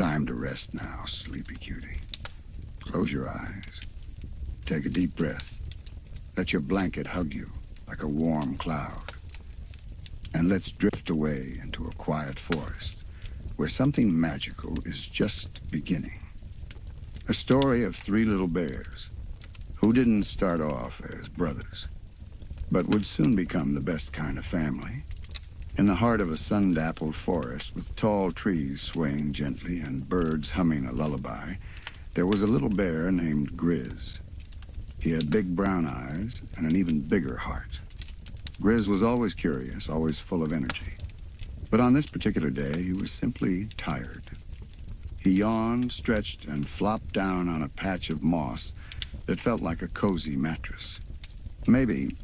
Time to rest now, sleepy cutie. Close your eyes. Take a deep breath. Let your blanket hug you like a warm cloud. And let's drift away into a quiet forest where something magical is just beginning. A story of three little bears who didn't start off as brothers, but would soon become the best kind of family. In the heart of a sun-dappled forest with tall trees swaying gently and birds humming a lullaby, there was a little bear named Grizz. He had big brown eyes and an even bigger heart. Grizz was always curious, always full of energy. But on this particular day, he was simply tired. He yawned, stretched, and flopped down on a patch of moss that felt like a cozy mattress. Maybe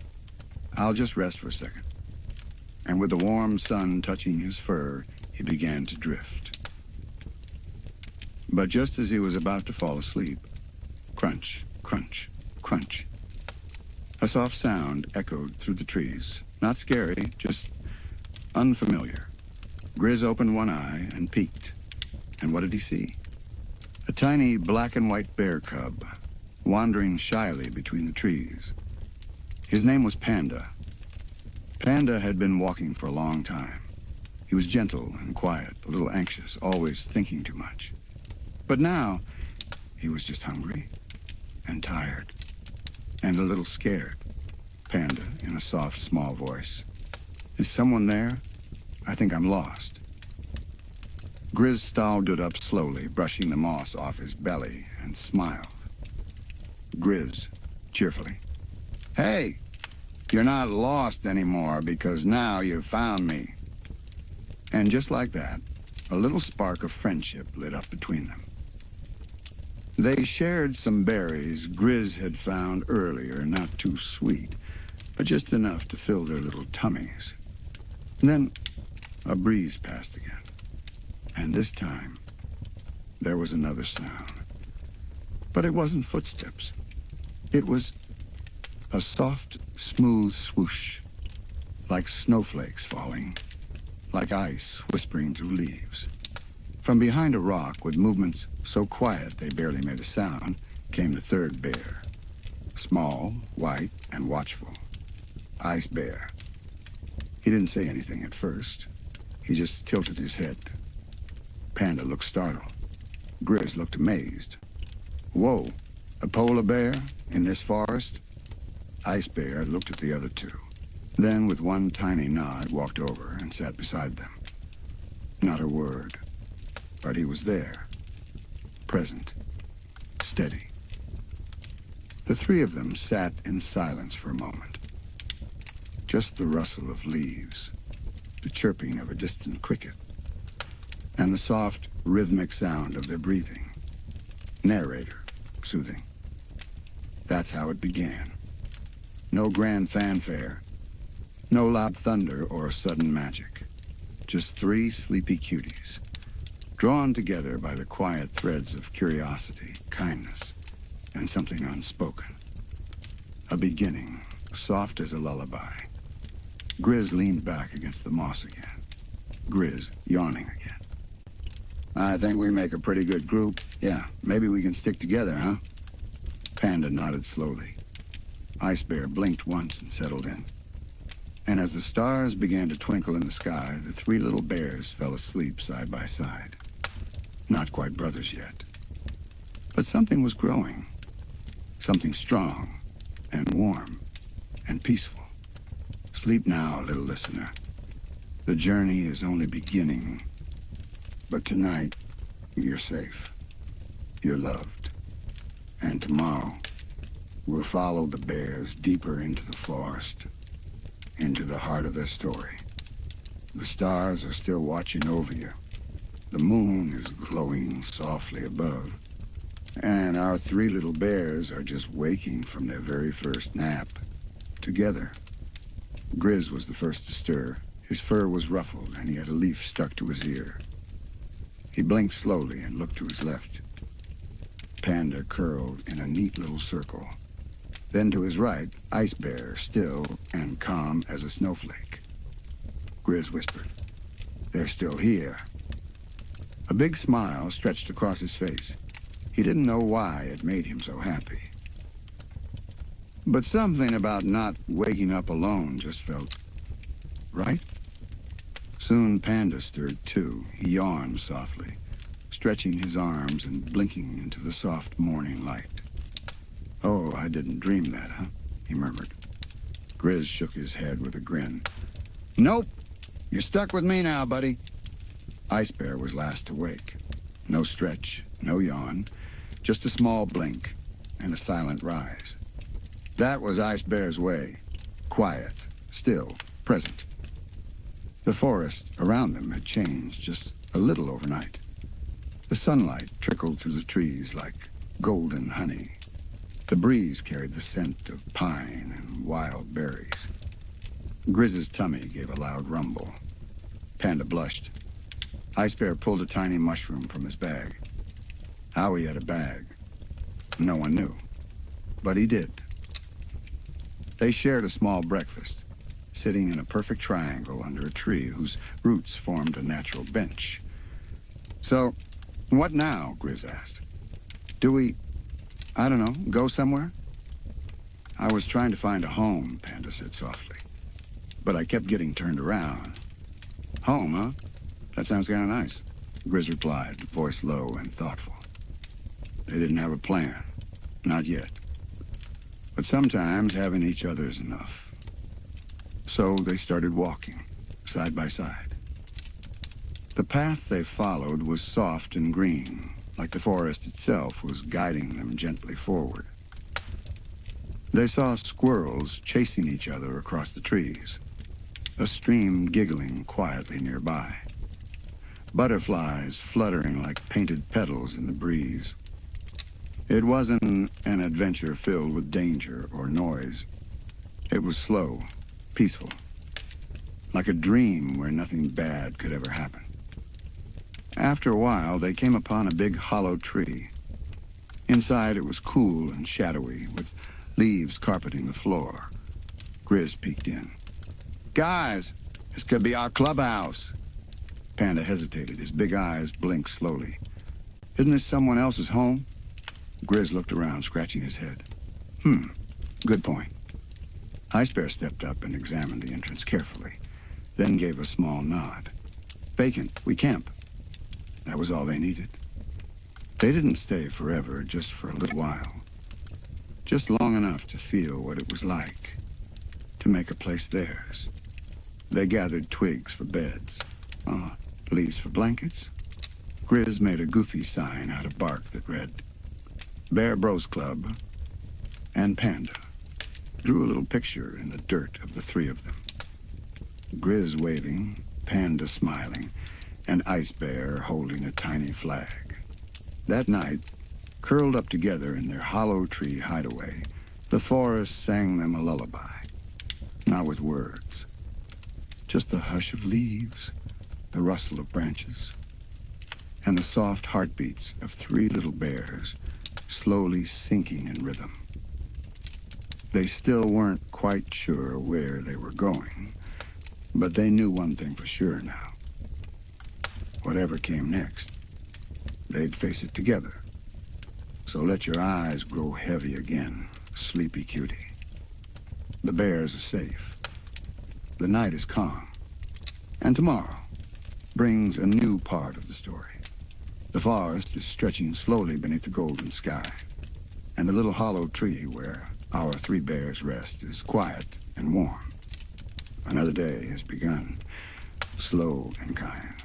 I'll just rest for a second. And with the warm sun touching his fur, he began to drift. But just as he was about to fall asleep, crunch, crunch, crunch. A soft sound echoed through the trees. Not scary, just unfamiliar. Grizz opened one eye and peeked. And what did he see? A tiny black and white bear cub, wandering shyly between the trees. His name was Panda. Panda had been walking for a long time. He was gentle and quiet, a little anxious, always thinking too much. But now, he was just hungry and tired and a little scared. Panda, in a soft, small voice. Is someone there? I think I'm lost. Grizz staggered up slowly, brushing the moss off his belly, and smiled. Grizz, cheerfully. Hey, you're not lost anymore because now you've found me. And just like that, a little spark of friendship lit up between them. They shared some berries Grizz had found earlier, not too sweet, but just enough to fill their little tummies. And then a breeze passed again. And this time, there was another sound. But it wasn't footsteps. It was a soft, smooth swoosh, like snowflakes falling, like ice whispering through leaves. From behind a rock, with movements so quiet they barely made a sound, came the third bear. Small, white, and watchful. Ice Bear. He didn't say anything at first. He just tilted his head. Panda looked startled. Grizz looked amazed. Whoa, a polar bear in this forest? Ice Bear looked at the other two. Then, with one tiny nod, walked over and sat beside them. Not a word. But he was there, present, steady. The three of them sat in silence for a moment. Just the rustle of leaves, the chirping of a distant cricket, and the soft, rhythmic sound of their breathing. Narrator, soothing. That's how it began. No grand fanfare, no loud thunder or sudden magic. Just three sleepy cuties, drawn together by the quiet threads of curiosity, kindness, and something unspoken. A beginning, soft as a lullaby. Grizz leaned back against the moss again. Grizz yawning again. I think we make a pretty good group. Yeah, maybe we can stick together, huh? Panda nodded slowly. Ice Bear blinked once and settled in. And as the stars began to twinkle in the sky, the three little bears fell asleep side by side. Not quite brothers yet. But something was growing. Something strong and warm and peaceful. Sleep now, little listener. The journey is only beginning. But tonight, you're safe. You're loved. And tomorrow, we'll follow the bears deeper into the forest, into the heart of their story. The stars are still watching over you. The moon is glowing softly above. And our three little bears are just waking from their very first nap. Together. Grizz was the first to stir. His fur was ruffled, and he had a leaf stuck to his ear. He blinked slowly and looked to his left. Panda curled in a neat little circle. Then to his right, Ice Bear, still and calm as a snowflake. Grizz whispered, "They're still here." A big smile stretched across his face. He didn't know why it made him so happy. But something about not waking up alone just felt right. Soon Panda stirred too. He yawned softly, stretching his arms and blinking into the soft morning light. "Oh, I didn't dream that, huh?" he murmured. Grizz shook his head with a grin. "Nope. You're stuck with me now, buddy." Ice Bear was last to wake. No stretch, no yawn, just a small blink and a silent rise. That was Ice Bear's way. Quiet, still, present. The forest around them had changed just a little overnight. The sunlight trickled through the trees like golden honey. The breeze carried the scent of pine and wild berries. Grizz's tummy gave a loud rumble. Panda blushed. Ice Bear pulled a tiny mushroom from his bag. How he had a bag, no one knew. But he did. They shared a small breakfast, sitting in a perfect triangle under a tree whose roots formed a natural bench. "So, what now?" Grizz asked. "Do we, I don't know, go somewhere?" "I was trying to find a home," Panda said softly. "But I kept getting turned around." "Home, huh? That sounds kind of nice," Grizz replied, voice low and thoughtful. They didn't have a plan. Not yet. But sometimes having each other is enough. So they started walking, side by side. The path they followed was soft and green, like the forest itself was guiding them gently forward. They saw squirrels chasing each other across the trees, a stream giggling quietly nearby, butterflies fluttering like painted petals in the breeze. It wasn't an adventure filled with danger or noise. It was slow, peaceful, like a dream where nothing bad could ever happen. After a while, they came upon a big hollow tree. Inside, it was cool and shadowy, with leaves carpeting the floor. Grizz peeked in. "Guys, this could be our clubhouse." Panda hesitated. His big eyes blinked slowly. "Isn't this someone else's home?" Grizz looked around, scratching his head. Good point." Ice Bear stepped up and examined the entrance carefully, then gave a small nod. "Vacant. We camp." That was all they needed. They didn't stay forever, just for a little while. Just long enough to feel what it was like, to make a place theirs. They gathered twigs for beds, leaves for blankets. Grizz made a goofy sign out of bark that read, "Bear Bros Club," and Panda drew a little picture in the dirt of the three of them. Grizz waving, Panda smiling, and Ice Bear holding a tiny flag. That night, curled up together in their hollow tree hideaway, the forest sang them a lullaby. Not with words, just the hush of leaves, the rustle of branches, and the soft heartbeats of three little bears slowly sinking in rhythm. They still weren't quite sure where they were going, but they knew one thing for sure now. Whatever came next, they'd face it together. So let your eyes grow heavy again, sleepy cutie. The bears are safe. The night is calm. And tomorrow brings a new part of the story. The forest is stretching slowly beneath the golden sky, and the little hollow tree where our three bears rest is quiet and warm. Another day has begun, slow and kind.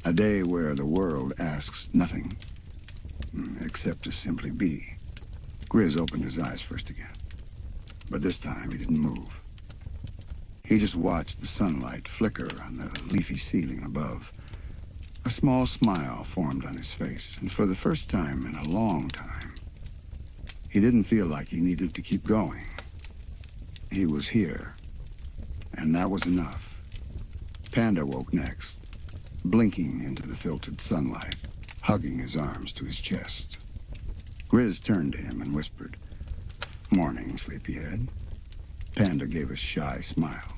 A day where the world asks nothing, except to simply be. Grizz opened his eyes first again, but this time he didn't move. He just watched the sunlight flicker on the leafy ceiling above. A small smile formed on his face, and for the first time in a long time, he didn't feel like he needed to keep going. He was here, and that was enough. Panda woke next, blinking into the filtered sunlight, hugging his arms to his chest. Grizz turned to him and whispered, "Morning, sleepyhead." Panda gave a shy smile.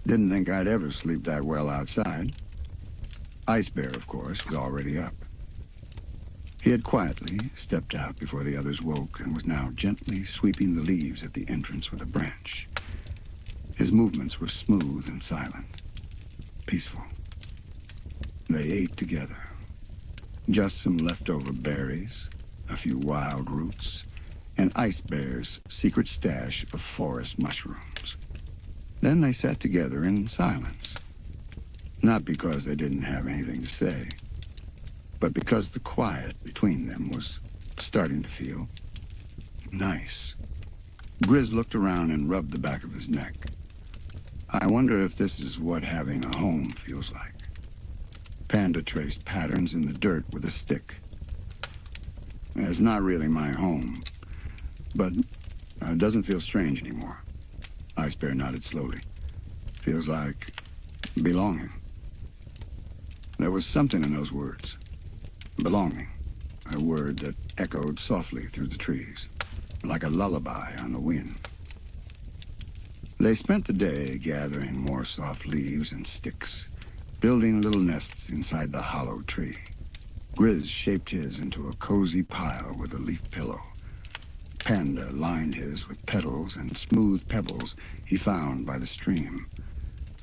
"Didn't think I'd ever sleep that well outside." Ice Bear, of course, was already up. He had quietly stepped out before the others woke and was now gently sweeping the leaves at the entrance with a branch. His movements were smooth and silent, peaceful. They ate together. Just some leftover berries, a few wild roots, and Ice Bear's secret stash of forest mushrooms. Then they sat together in silence. Not because they didn't have anything to say, but because the quiet between them was starting to feel nice. Grizz looked around and rubbed the back of his neck. I wonder if this is what having a home feels like. Panda traced patterns in the dirt with a stick. It's not really my home, but it doesn't feel strange anymore. Ice Bear nodded slowly. Feels like belonging. There was something in those words. Belonging. A word that echoed softly through the trees, like a lullaby on the wind. They spent the day gathering more soft leaves and sticks, building little nests inside the hollow tree. Grizz shaped his into a cozy pile with a leaf pillow. Panda lined his with petals and smooth pebbles he found by the stream.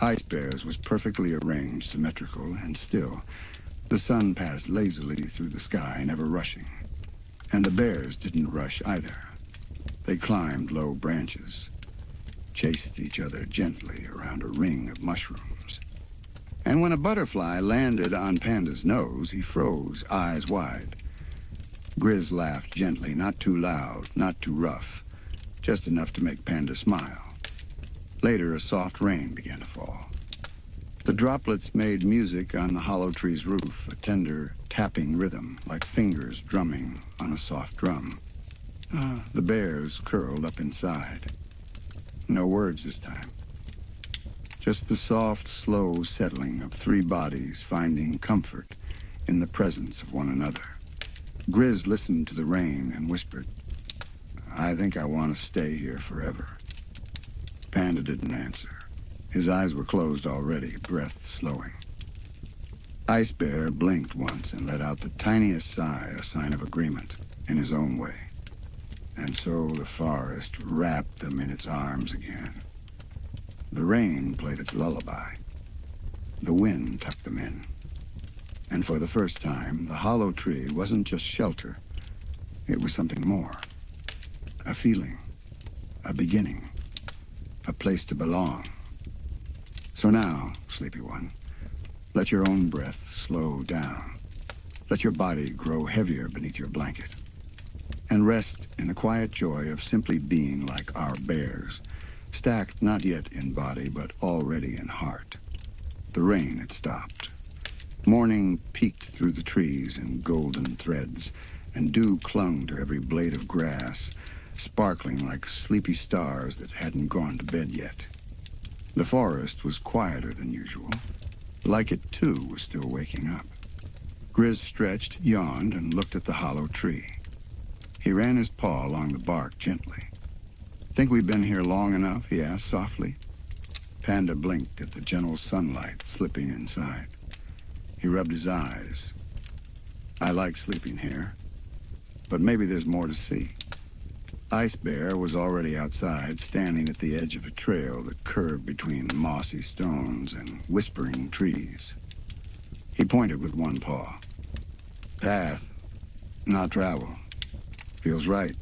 Ice Bear's was perfectly arranged, symmetrical, and still. The sun passed lazily through the sky, never rushing. And the bears didn't rush either. They climbed low branches, chased each other gently around a ring of mushrooms. And when a butterfly landed on Panda's nose, he froze, eyes wide. Grizz laughed gently, not too loud, not too rough, just enough to make Panda smile. Later, a soft rain began to fall. The droplets made music on the hollow tree's roof, a tender tapping rhythm, like fingers drumming on a soft drum. The bears curled up inside. No words this time. Just the soft, slow settling of three bodies finding comfort in the presence of one another. Grizz listened to the rain and whispered, I think I want to stay here forever. Panda didn't answer. His eyes were closed already, breath slowing. Ice Bear blinked once and let out the tiniest sigh, a sign of agreement, in his own way. And so the forest wrapped them in its arms again. The rain played its lullaby. The wind tucked them in. And for the first time, the hollow tree wasn't just shelter. It was something more. A feeling. A beginning. A place to belong. So now, sleepy one, let your own breath slow down. Let your body grow heavier beneath your blanket. And rest in the quiet joy of simply being like our bears, stacked not yet in body, but already in heart. The rain had stopped. Morning peeked through the trees in golden threads, and dew clung to every blade of grass, sparkling like sleepy stars that hadn't gone to bed yet. The forest was quieter than usual. Like it, too, was still waking up. Grizz stretched, yawned, and looked at the hollow tree. He ran his paw along the bark gently. Think we've been here long enough? He asked softly. Panda blinked at the gentle sunlight slipping inside. He rubbed his eyes. I like sleeping here, but maybe there's more to see. Ice Bear was already outside, standing at the edge of a trail that curved between mossy stones and whispering trees. He pointed with one paw. Path, not travel. Feels right.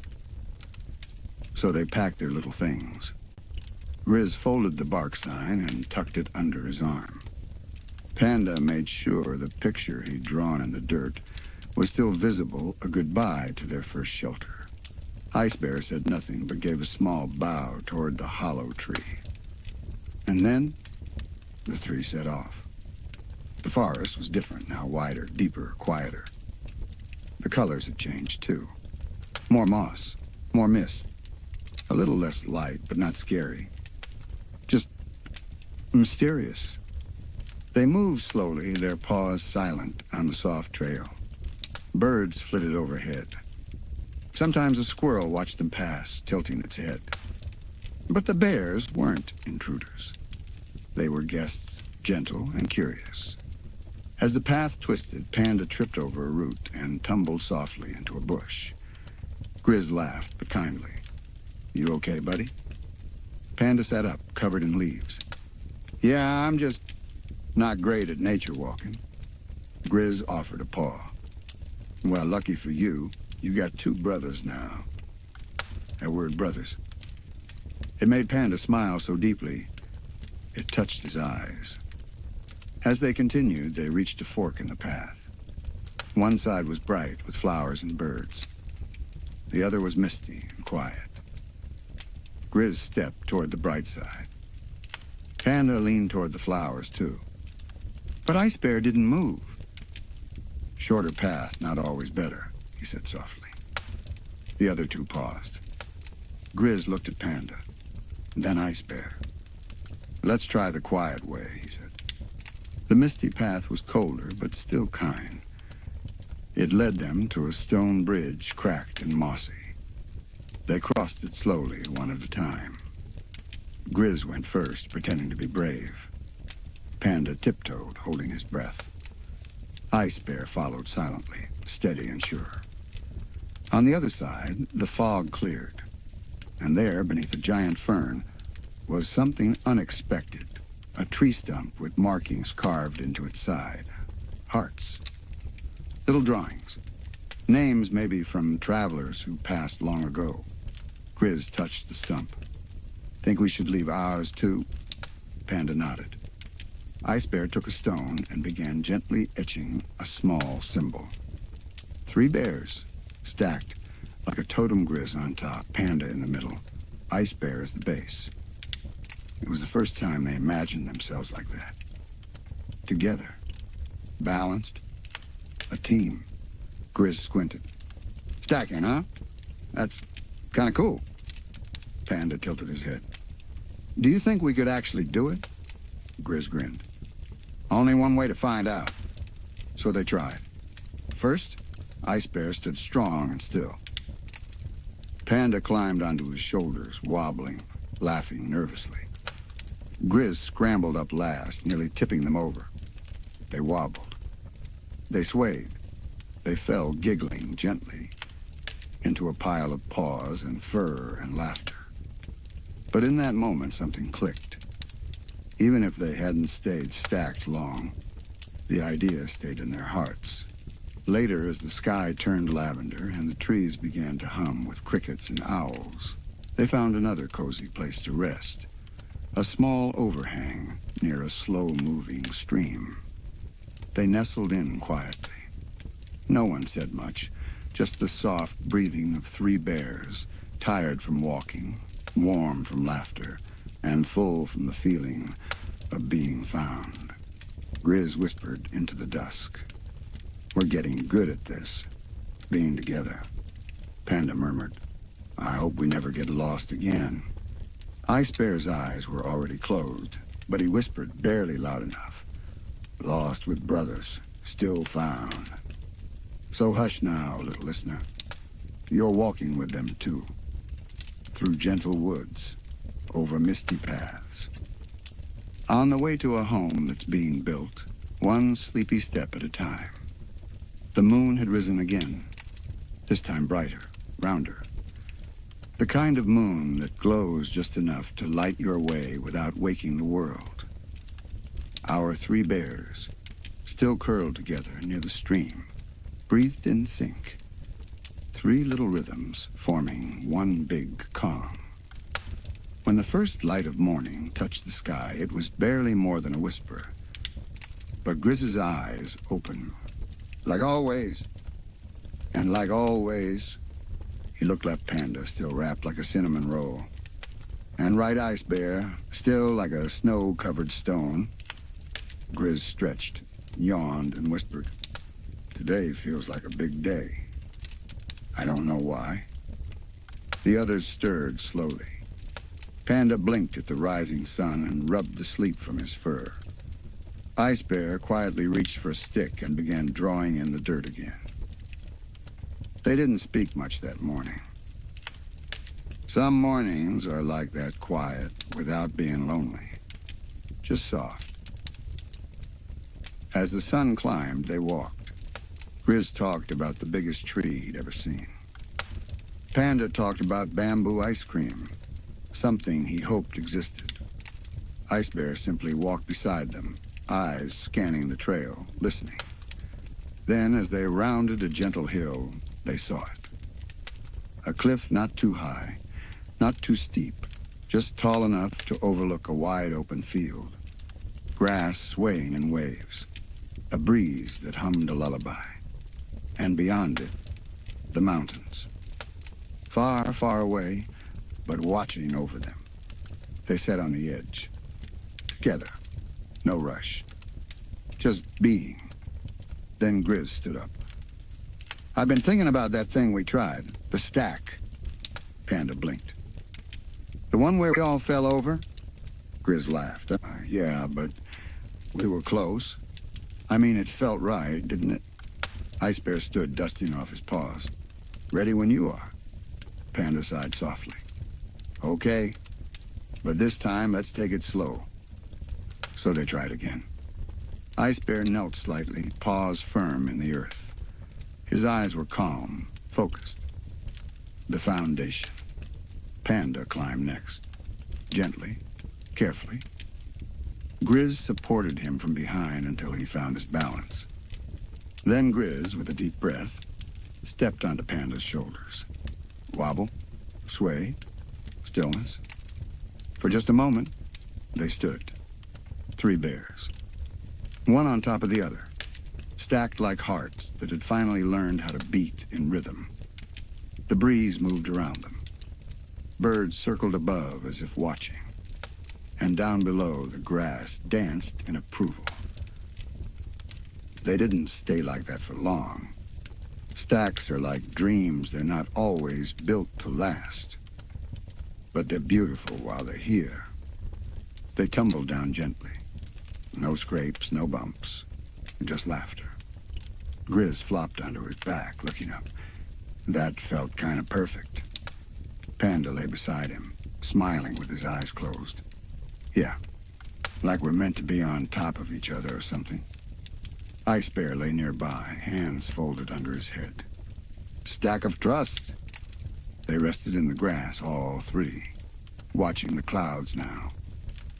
So they packed their little things. Grizz folded the bark sign and tucked it under his arm. Panda made sure the picture he'd drawn in the dirt was still visible, a goodbye to their first shelter. Ice Bear said nothing, but gave a small bow toward the hollow tree. And then, the three set off. The forest was different now, wider, deeper, quieter. The colors had changed, too. More moss, more mist. A little less light, but not scary. Just mysterious. They moved slowly, their paws silent on the soft trail. Birds flitted overhead. Sometimes a squirrel watched them pass, tilting its head. But the bears weren't intruders. They were guests, gentle and curious. As the path twisted, Panda tripped over a root and tumbled softly into a bush. Grizz laughed, but kindly. "You okay, buddy?" Panda sat up, covered in leaves. "Yeah, I'm just not great at nature walking." Grizz offered a paw. "Well, lucky for you, you got two brothers now." That word brothers. It made Panda smile so deeply, it touched his eyes. As they continued, they reached a fork in the path. One side was bright with flowers and birds. The other was misty and quiet. Grizz stepped toward the bright side. Panda leaned toward the flowers, too. But Ice Bear didn't move. "Shorter path, not always better," he said softly. The other two paused. Grizz looked at Panda, then Ice Bear. "Let's try the quiet way," he said. The misty path was colder, but still kind. It led them to a stone bridge, cracked and mossy. They crossed it slowly, one at a time. Grizz went first, pretending to be brave. Panda tiptoed, holding his breath. Ice Bear followed silently, steady and sure. On the other side, the fog cleared, and there, beneath a giant fern, was something unexpected. A tree stump with markings carved into its side. Hearts. Little drawings. Names maybe from travelers who passed long ago. Grizz touched the stump. "Think we should leave ours, too?" Panda nodded. Ice Bear took a stone and began gently etching a small symbol. 3 bears, stacked like a totem Grizz on top, Panda in the middle, Ice Bear as the base. It was the first time they imagined themselves like that. Together. Balanced. A team. Grizz squinted. "Stacking, huh? That's kind of cool." Panda tilted his head. "Do you think we could actually do it?" Grizz grinned. "Only one way to find out." So they tried. First, Ice Bear stood strong and still. Panda climbed onto his shoulders, wobbling, laughing nervously. Grizz scrambled up last, nearly tipping them over. They wobbled. They swayed. They fell, giggling gently, into a pile of paws and fur and laughter. But in that moment, something clicked. Even if they hadn't stayed stacked long, the idea stayed in their hearts. Later, as the sky turned lavender and the trees began to hum with crickets and owls, they found another cozy place to rest. A small overhang near a slow-moving stream. They nestled in quietly. No one said much, just the soft breathing of 3 bears, tired from walking, warm from laughter, and full from the feeling of being found. Grizz whispered into the dusk. "We're getting good at this, being together." Panda murmured, "I hope we never get lost again." Ice Bear's eyes were already closed, but he whispered barely loud enough. "Lost with brothers, still found. So hush now, little listener. You're walking with them too. Through gentle woods, over misty paths. On the way to a home that's being built, one sleepy step at a time." The moon had risen again, this time brighter, rounder. The kind of moon that glows just enough to light your way without waking the world. Our 3 bears, still curled together near the stream, breathed in sync. 3 little rhythms forming one big calm. When the first light of morning touched the sky, it was barely more than a whisper. But Grizz's eyes opened. "Like always." And like always, he looked left Panda, still wrapped like a cinnamon roll. And right Ice Bear, still like a snow-covered stone. Grizz stretched, yawned, and whispered, "Today feels like a big day. I don't know why." The others stirred slowly. Panda blinked at the rising sun and rubbed the sleep from his fur. Ice Bear quietly reached for a stick and began drawing in the dirt again. They didn't speak much that morning. Some mornings are like that, quiet, without being lonely. Just soft. As the sun climbed, they walked. Grizz talked about the biggest tree he'd ever seen. Panda talked about bamboo ice cream, something he hoped existed. Ice Bear simply walked beside them, eyes scanning the trail, listening. Then, as they rounded a gentle hill, they saw it. A cliff not too high, not too steep, just tall enough to overlook a wide-open field. Grass swaying in waves, a breeze that hummed a lullaby. And beyond it, the mountains. Far, far away, but watching over them. They sat on the edge. Together. No rush. Just being. Then Grizz stood up. "I've been thinking about that thing we tried. The stack." Panda blinked. "The one where we all fell over?" Grizz laughed. Yeah, but we were close. I mean, it felt right, didn't it?" Ice Bear stood, dusting off his paws. "Ready when you are." Panda sighed softly. "Okay, but this time let's take it slow." So they tried again. Ice Bear knelt slightly, paws firm in the earth. His eyes were calm, focused. The foundation. Panda climbed next. Gently, carefully. Grizz supported him from behind until he found his balance. Then Grizz, with a deep breath, stepped onto Panda's shoulders. Wobble, sway, stillness. For just a moment, they stood. 3 bears. One on top of the other, stacked like hearts that had finally learned how to beat in rhythm. The breeze moved around them. Birds circled above as if watching. And down below, the grass danced in approval. They didn't stay like that for long. Stacks are like dreams. They're not always built to last. But they're beautiful while they're here. They tumbled down gently. No scrapes, no bumps, just laughter. Grizz flopped onto his back, looking up. That felt kind of perfect. Panda lay beside him, smiling with his eyes closed. Yeah, like we're meant to be on top of each other or something. Ice Bear lay nearby, hands folded under his head. Stack of trust. They rested in the grass, all 3, watching the clouds now.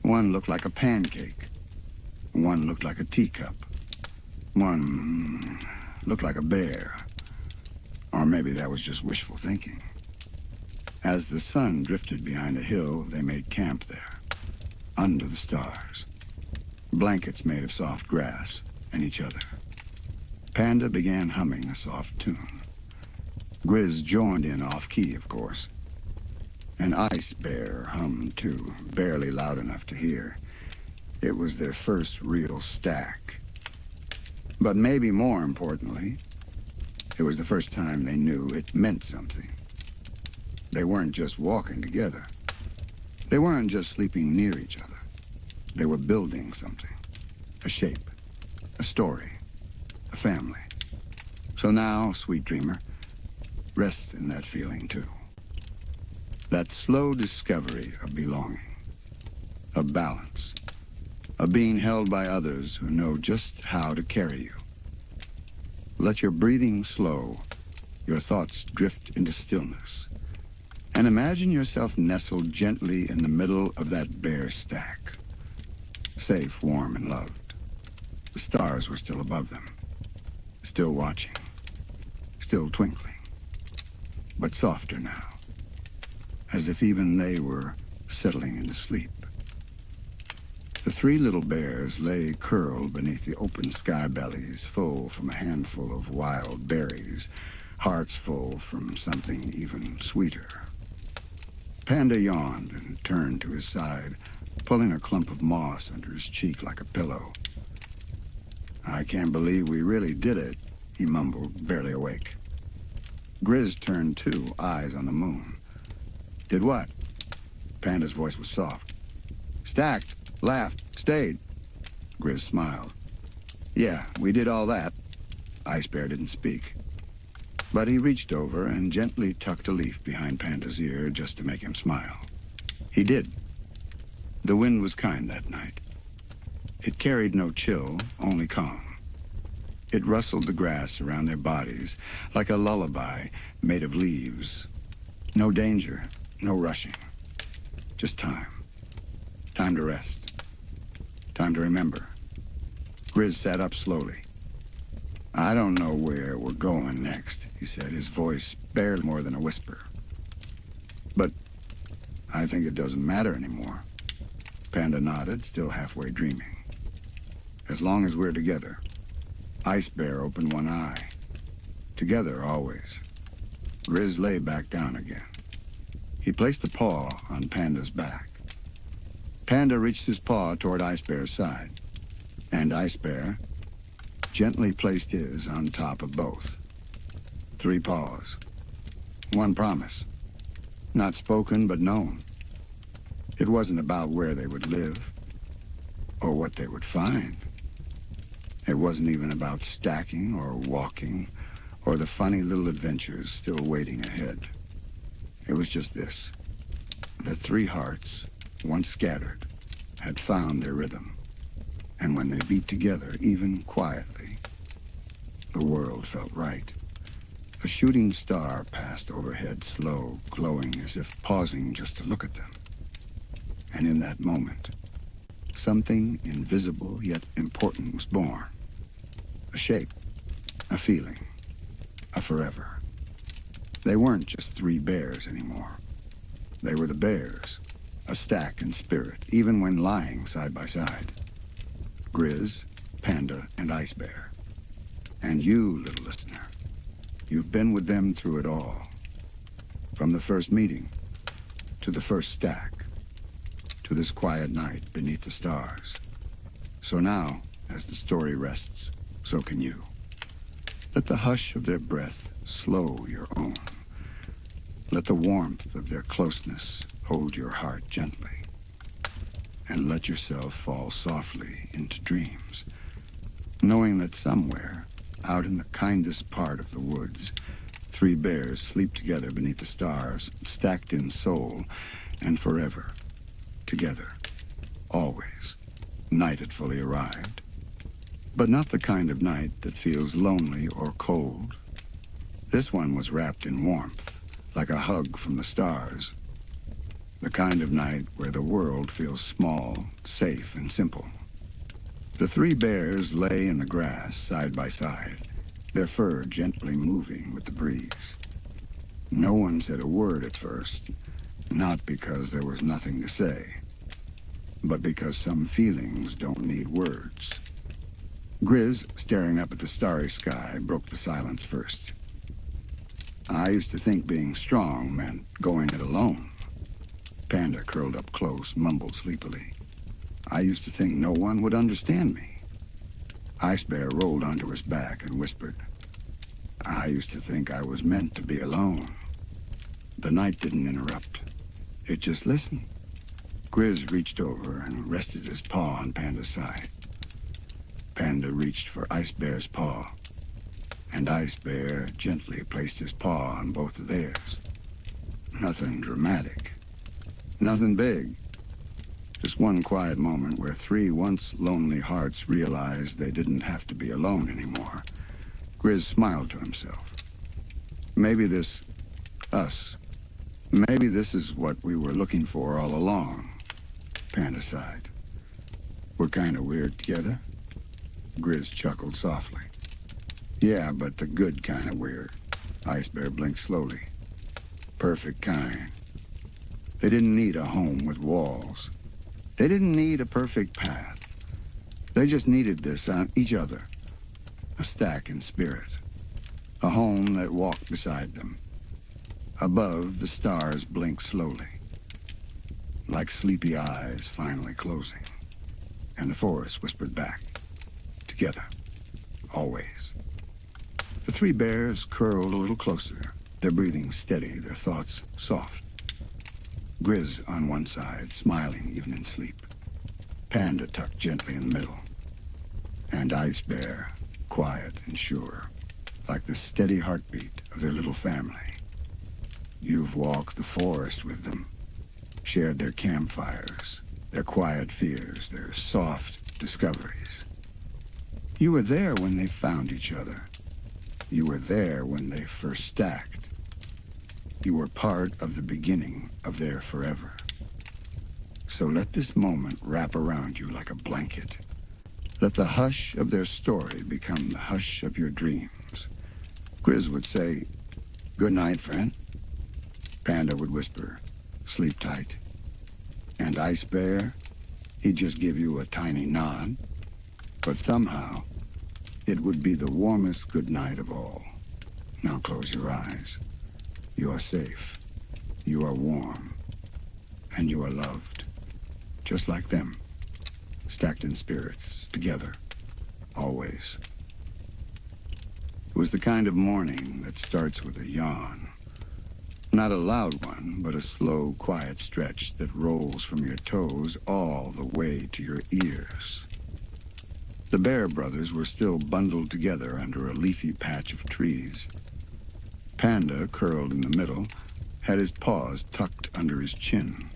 One looked like a pancake. One looked like a teacup. One looked like a bear. Or maybe that was just wishful thinking. As the sun drifted behind a hill, they made camp there, under the stars. Blankets made of soft grass and each other. Panda began humming a soft tune. Grizz joined in off-key, of course. And Ice Bear hummed too, barely loud enough to hear. It was their first real stack. But maybe more importantly, it was the first time they knew it meant something. They weren't just walking together. They weren't just sleeping near each other. They were building something. A shape, a story, a family. So now, sweet dreamer, rest in that feeling too. That slow discovery of belonging, of balance, of being held by others who know just how to carry you. Let your breathing slow, your thoughts drift into stillness, and imagine yourself nestled gently in the middle of that bear stack. Safe, warm, and loved. The stars were still above them, still watching, still twinkling, but softer now, as if even they were settling into sleep. The 3 little bears lay curled beneath the open sky bellies, full from a handful of wild berries, hearts full from something even sweeter. Panda yawned and turned to his side, pulling a clump of moss under his cheek like a pillow. "I can't believe we really did it," he mumbled, barely awake. Grizz turned too, eyes on the moon. "Did what?" Panda's voice was soft. "Stacked, laughed, stayed." Grizz smiled. "Yeah, we did all that." Ice Bear didn't speak. But he reached over and gently tucked a leaf behind Panda's ear just to make him smile. He did. The wind was kind that night. It carried no chill, only calm. It rustled the grass around their bodies like a lullaby made of leaves. No danger, no rushing. Just time. Time to rest. Time to remember. Grizz sat up slowly. "I don't know where we're going next," he said, his voice barely more than a whisper. "But I think it doesn't matter anymore." Panda nodded, still halfway dreaming. "As long as we're together." Ice Bear opened one eye. Together, always. Grizz lay back down again. He placed a paw on Panda's back. Panda reached his paw toward Ice Bear's side, and Ice Bear gently placed his on top of both. 3 paws. 1 promise. Not spoken, but known. It wasn't about where they would live, or what they would find. It wasn't even about stacking or walking, or the funny little adventures still waiting ahead. It was just this, that 3 hearts, once scattered, had found their rhythm. And when they beat together, even quietly, the world felt right. A shooting star passed overhead, slow, glowing as if pausing just to look at them. And in that moment, something invisible yet important was born. A shape, a feeling, a forever. They weren't just 3 bears anymore. They were the bears, a stack in spirit, even when lying side by side. Grizz, Panda, and Ice Bear. And you, little listener, you've been with them through it all. From the first meeting, to the first stack, to this quiet night beneath the stars. So now, as the story rests, so can you. Let the hush of their breath slow your own. Let the warmth of their closeness hold your heart gently. And let yourself fall softly into dreams, knowing that somewhere, out in the kindest part of the woods, 3 bears sleep together beneath the stars, stacked in soul, and forever. Together. Always. Night had fully arrived. But not the kind of night that feels lonely or cold. This one was wrapped in warmth, like a hug from the stars. The kind of night where the world feels small, safe, and simple. The 3 bears lay in the grass side by side, their fur gently moving with the breeze. No one said a word at first, not because there was nothing to say, but because some feelings don't need words. Grizz, staring up at the starry sky, broke the silence first. "I used to think being strong meant going it alone." Panda, curled up close, mumbled sleepily. "I used to think no one would understand me." Ice Bear rolled onto his back and whispered, "I used to think I was meant to be alone." The night didn't interrupt. It just listened. Grizz reached over and rested his paw on Panda's side. Panda reached for Ice Bear's paw, and Ice Bear gently placed his paw on both of theirs. Nothing dramatic. Nothing big. Just one quiet moment where 3 once lonely hearts realized they didn't have to be alone anymore. Grizz smiled to himself. Maybe this, us, maybe this is what we were looking for all along. Panda sighed. "We're kind of weird together." Grizz chuckled softly. "Yeah, but the good kind of weird." Ice Bear blinked slowly. "Perfect kind." They didn't need a home with walls. They didn't need a perfect path. They just needed this on each other. A stack in spirit. A home that walked beside them. Above, the stars blinked slowly, like sleepy eyes finally closing. And the forest whispered back. Together. Always. The 3 bears curled a little closer, their breathing steady, their thoughts soft. Grizz on one side, smiling even in sleep. Panda tucked gently in the middle. And Ice Bear, quiet and sure, like the steady heartbeat of their little family. You've walked the forest with them, shared their campfires, their quiet fears, their soft discoveries. You were there when they found each other. You were there when they first stacked. You were part of the beginning of their forever. So let this moment wrap around you like a blanket. Let the hush of their story become the hush of your dreams. Grizz would say, "Good night, friend." Panda would whisper, "Sleep tight." And Ice Bear, he'd just give you a tiny nod. But somehow, it would be the warmest good night of all. Now close your eyes. You are safe. You are warm. And you are loved. Just like them. Stacked in spirits. Together. Always. It was the kind of morning that starts with a yawn. Not a loud one, but a slow, quiet stretch that rolls from your toes all the way to your ears. The Bear brothers were still bundled together under a leafy patch of trees. Panda, curled in the middle, had his paws tucked under his chin.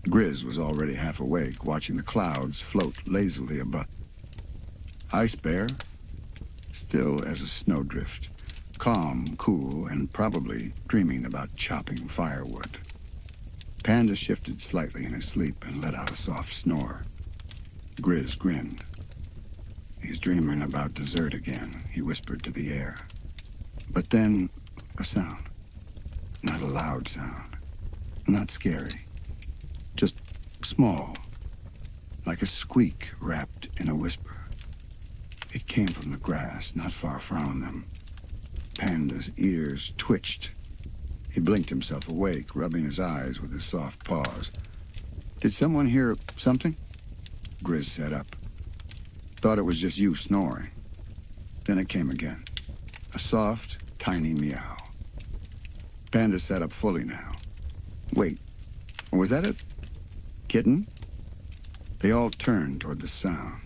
Grizz was already half awake, watching the clouds float lazily above. Ice Bear, still as a snowdrift, calm, cool, and probably dreaming about chopping firewood. Panda shifted slightly in his sleep and let out a soft snore. Grizz grinned. "He's dreaming about dessert again," he whispered to the air. But then, a sound. Not a loud sound. Not scary. Just small. Like a squeak wrapped in a whisper. It came from the grass, not far from them. Panda's ears twitched. He blinked himself awake, rubbing his eyes with his soft paws. "Did someone hear something?" Grizz sat up. "Thought it was just you snoring." Then it came again. A soft, tiny meow. Panda sat up fully now. "Wait, was that a kitten?" They all turned toward the sound.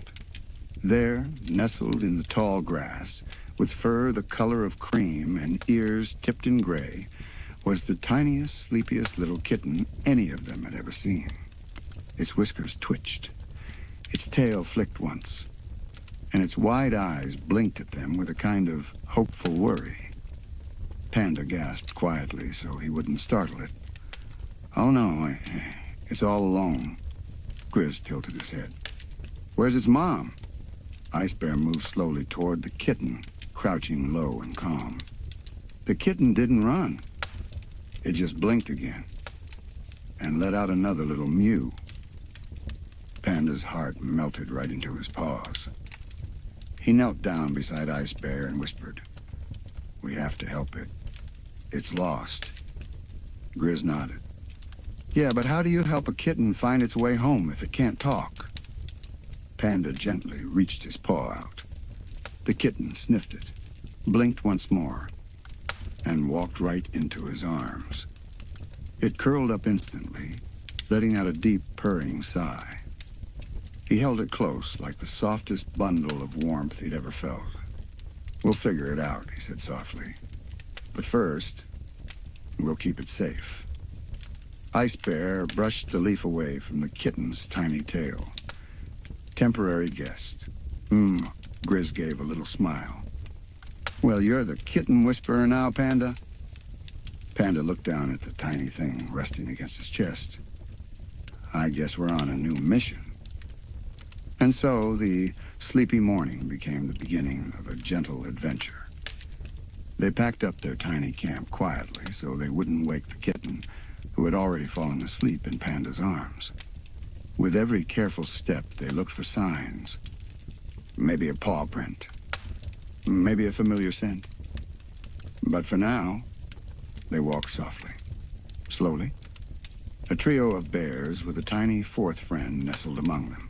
There, nestled in the tall grass, with fur the color of cream and ears tipped in gray, was the tiniest, sleepiest little kitten any of them had ever seen. Its whiskers twitched. Its tail flicked once, and its wide eyes blinked at them with a kind of hopeful worry. Panda gasped quietly so he wouldn't startle it. "Oh no, it's all alone." Grizz tilted his head. "Where's its mom?" Ice Bear moved slowly toward the kitten, crouching low and calm. The kitten didn't run. It just blinked again and let out another little mew. Panda's heart melted right into his paws. He knelt down beside Ice Bear and whispered, "We have to help it. It's lost." Grizz nodded. "Yeah, but how do you help a kitten find its way home if it can't talk?" Panda gently reached his paw out. The kitten sniffed it, blinked once more, and walked right into his arms. It curled up instantly, letting out a deep, purring sigh. He held it close, like the softest bundle of warmth he'd ever felt. "We'll figure it out," he said softly. "But first, we'll keep it safe." Ice Bear brushed the leaf away from the kitten's tiny tail. "Temporary guest." Grizz gave a little smile. "Well, you're the kitten whisperer now, Panda?" Panda looked down at the tiny thing resting against his chest. "I guess we're on a new mission." And so the sleepy morning became the beginning of a gentle adventure. They packed up their tiny camp quietly so they wouldn't wake the kitten, who had already fallen asleep in Panda's arms. With every careful step, they looked for signs. Maybe a paw print. Maybe a familiar scent. But for now, they walked softly, slowly. A trio of bears with a tiny fourth friend nestled among them.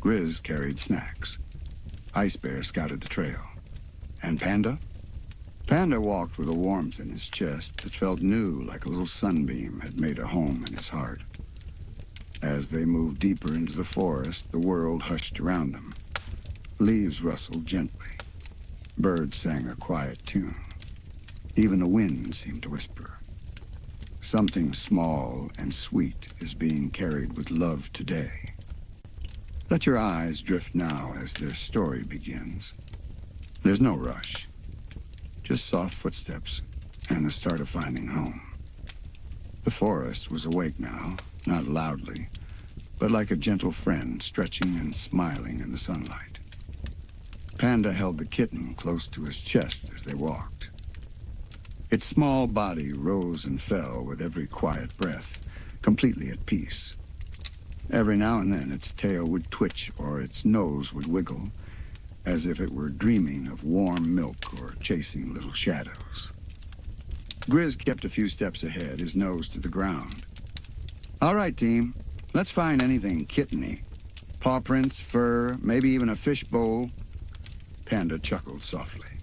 Grizz carried snacks. Ice Bear scouted the trail. And Panda? Panda walked with a warmth in his chest that felt new, like a little sunbeam had made a home in his heart. As they moved deeper into the forest, the world hushed around them. Leaves rustled gently. Birds sang a quiet tune. Even the wind seemed to whisper. Something small and sweet is being carried with love today. Let your eyes drift now as their story begins. There's no rush, just soft footsteps and the start of finding home. The forest was awake now, not loudly, but like a gentle friend stretching and smiling in the sunlight. Panda held the kitten close to his chest as they walked. Its small body rose and fell with every quiet breath, completely at peace. Every now and then its tail would twitch or its nose would wiggle, as if it were dreaming of warm milk or chasing little shadows. Grizz kept a few steps ahead, his nose to the ground. All right, team, let's find anything kitteny. Paw prints, fur, maybe even a fish bowl. Panda chuckled softly.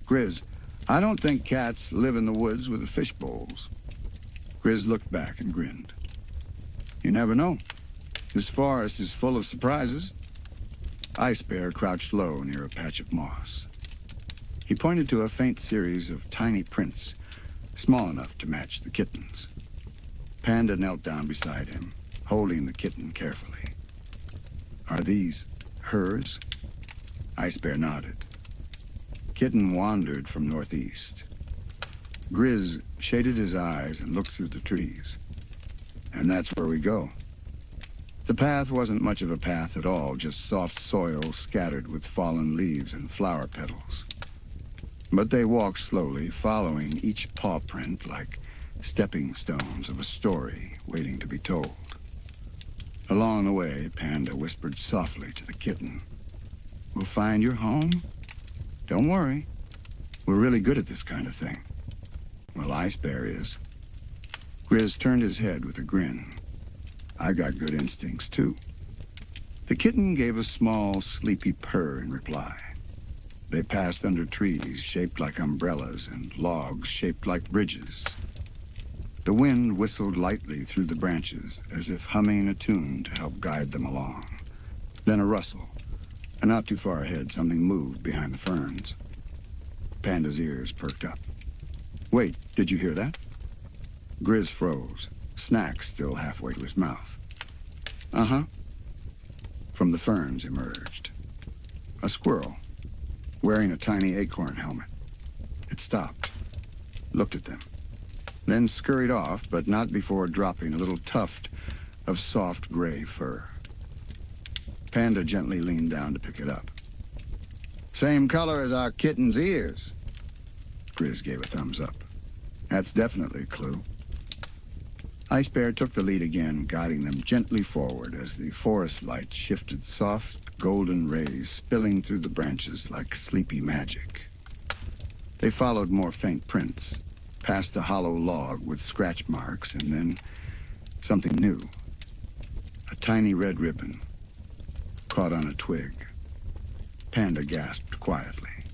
Grizz, I don't think cats live in the woods with the fish bowls. Grizz looked back and grinned. You never know. This forest is full of surprises. Ice Bear crouched low near a patch of moss. He pointed to a faint series of tiny prints, small enough to match the kitten's. Panda knelt down beside him, holding the kitten carefully. Are these hers? Ice Bear nodded. Kitten wandered from northeast. Grizz shaded his eyes and looked through the trees. And that's where we go. The path wasn't much of a path at all, just soft soil scattered with fallen leaves and flower petals. But they walked slowly, following each paw print like stepping stones of a story waiting to be told. Along the way, Panda whispered softly to the kitten, "We'll find your home. Don't worry. We're really good at this kind of thing." Well, Ice Bear is. Grizz turned his head with a grin. I got good instincts, too. The kitten gave a small, sleepy purr in reply. They passed under trees shaped like umbrellas and logs shaped like bridges. The wind whistled lightly through the branches, as if humming a tune to help guide them along. Then a rustle, and not too far ahead, something moved behind the ferns. Panda's ears perked up. Wait, did you hear that? Grizz froze, snack still halfway to his mouth. Uh-huh. From the ferns emerged a squirrel, wearing a tiny acorn helmet. It stopped, looked at them, then scurried off, but not before dropping a little tuft of soft gray fur. Panda gently leaned down to pick it up. Same color as our kitten's ears. Grizz gave a thumbs up. That's definitely a clue. Ice Bear took the lead again, guiding them gently forward as the forest light shifted soft, golden rays spilling through the branches like sleepy magic. They followed more faint prints, past a hollow log with scratch marks, and then something new. A tiny red ribbon, caught on a twig. Panda gasped quietly.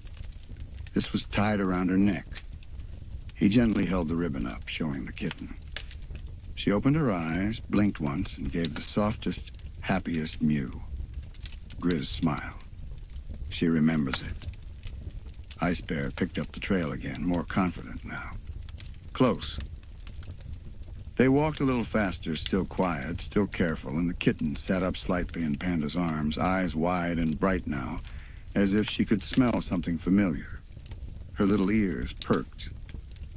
This was tied around her neck. He gently held the ribbon up, showing the kitten. She opened her eyes, blinked once, and gave the softest, happiest mew. Grizz smiled. She remembers it. Ice Bear picked up the trail again, more confident now. Close. They walked a little faster, still quiet, still careful, and the kitten sat up slightly in Panda's arms, eyes wide and bright now, as if she could smell something familiar. Her little ears perked.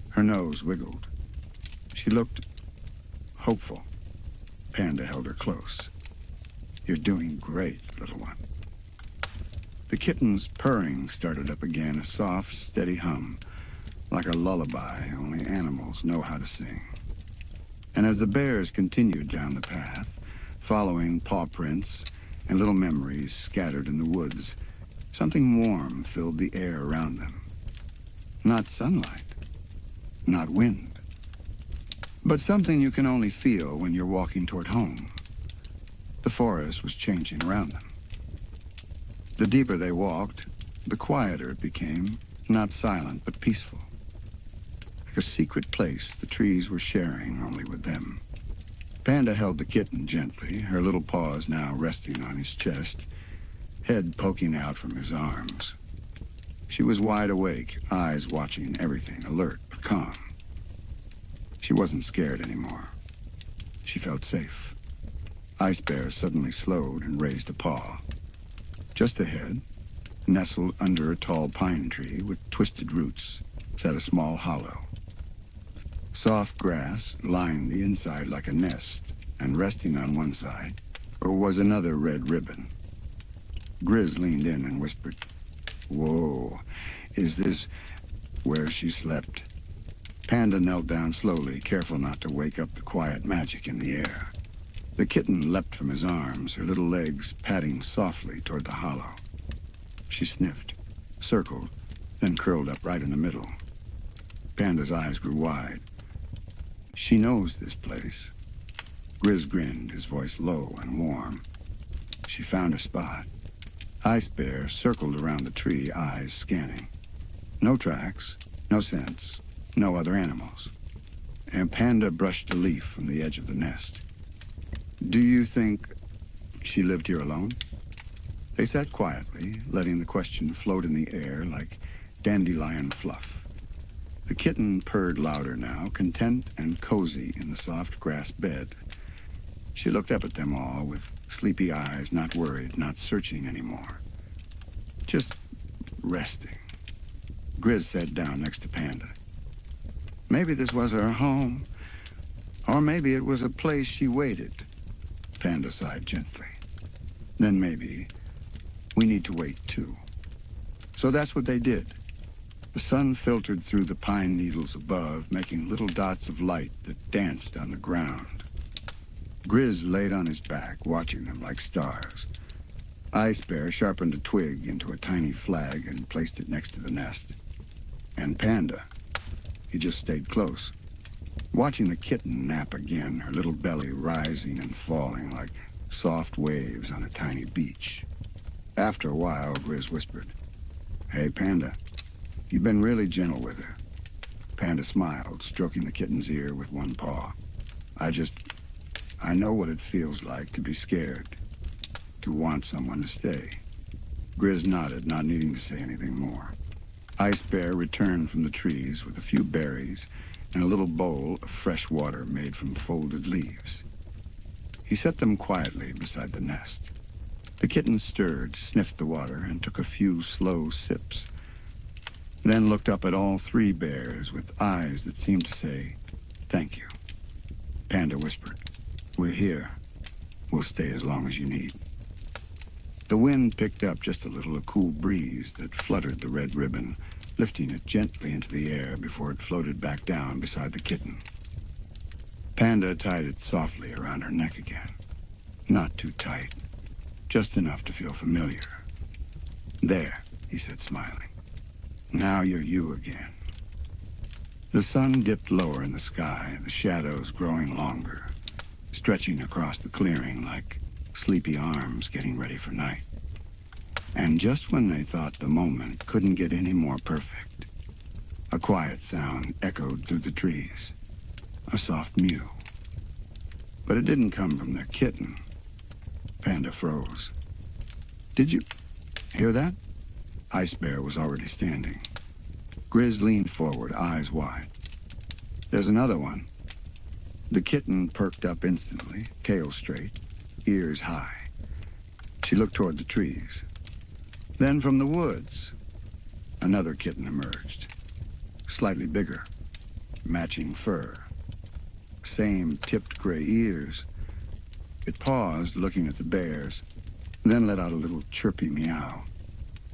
Her nose wiggled. She looked hopeful. Panda held her close. You're doing great, little one. The kitten's purring started up again, a soft, steady hum, like a lullaby only animals know how to sing. And as the bears continued down the path, following paw prints and little memories scattered in the woods, something warm filled the air around them. Not sunlight, not wind, but something you can only feel when you're walking toward home. The forest was changing around them. The deeper they walked, the quieter it became, not silent but peaceful. Like a secret place the trees were sharing only with them. Panda held the kitten gently, her little paws now resting on his chest, head poking out from his arms. She was wide awake, eyes watching everything, alert but calm. She wasn't scared anymore. She felt safe. Ice Bear suddenly slowed and raised a paw. Just ahead, nestled under a tall pine tree with twisted roots, sat a small hollow. Soft grass lined the inside like a nest, and resting on one side was another red ribbon. Grizz leaned in and whispered, "Whoa, is this where she slept?" Panda knelt down slowly, careful not to wake up the quiet magic in the air. The kitten leapt from his arms, her little legs padding softly toward the hollow. She sniffed, circled, then curled up right in the middle. Panda's eyes grew wide. "She knows this place." Grizz grinned, his voice low and warm. She found a spot. Ice Bear circled around the tree, eyes scanning. No tracks, no scents, no other animals. And Panda brushed a leaf from the edge of the nest. "Do you think she lived here alone?" They sat quietly, letting the question float in the air like dandelion fluff. The kitten purred louder now, content and cozy in the soft grass bed. She looked up at them all with sleepy eyes, not worried, not searching anymore. Just resting. Grizz sat down next to Panda. "Maybe this was her home, or maybe it was a place she waited." Panda sighed gently. "Then maybe we need to wait too." So that's what they did. The sun filtered through the pine needles above, making little dots of light that danced on the ground. Grizz laid on his back, watching them like stars. Ice Bear sharpened a twig into a tiny flag and placed it next to the nest. And Panda, he just stayed close, watching the kitten nap again, her little belly rising and falling like soft waves on a tiny beach. After a while, Grizz whispered, "Hey, Panda, you've been really gentle with her." Panda smiled, stroking the kitten's ear with one paw. I know what it feels like to be scared, to want someone to stay." Grizz nodded, not needing to say anything more. Ice Bear returned from the trees with a few berries and a little bowl of fresh water made from folded leaves. He set them quietly beside the nest. The kitten stirred, sniffed the water, and took a few slow sips, then looked up at all three bears with eyes that seemed to say, "Thank you." Panda whispered, "We're here. We'll stay as long as you need." The wind picked up just a little, a cool breeze that fluttered the red ribbon, lifting it gently into the air before it floated back down beside the kitten. Panda tied it softly around her neck again. Not too tight, just enough to feel familiar. "There," he said, smiling. "Now you're you again." The sun dipped lower in the sky, the shadows growing longer, stretching across the clearing like sleepy arms getting ready for night. And just when they thought the moment couldn't get any more perfect, a quiet sound echoed through the trees, a soft mew. But it didn't come from their kitten. Panda froze. "Did you hear that?" Ice Bear was already standing. Grizz leaned forward, eyes wide. "There's another one." The kitten perked up instantly, tail straight, ears high. She looked toward the trees. Then from the woods, another kitten emerged, slightly bigger, matching fur, same tipped gray ears. It paused, looking at the bears, then let out a little chirpy meow.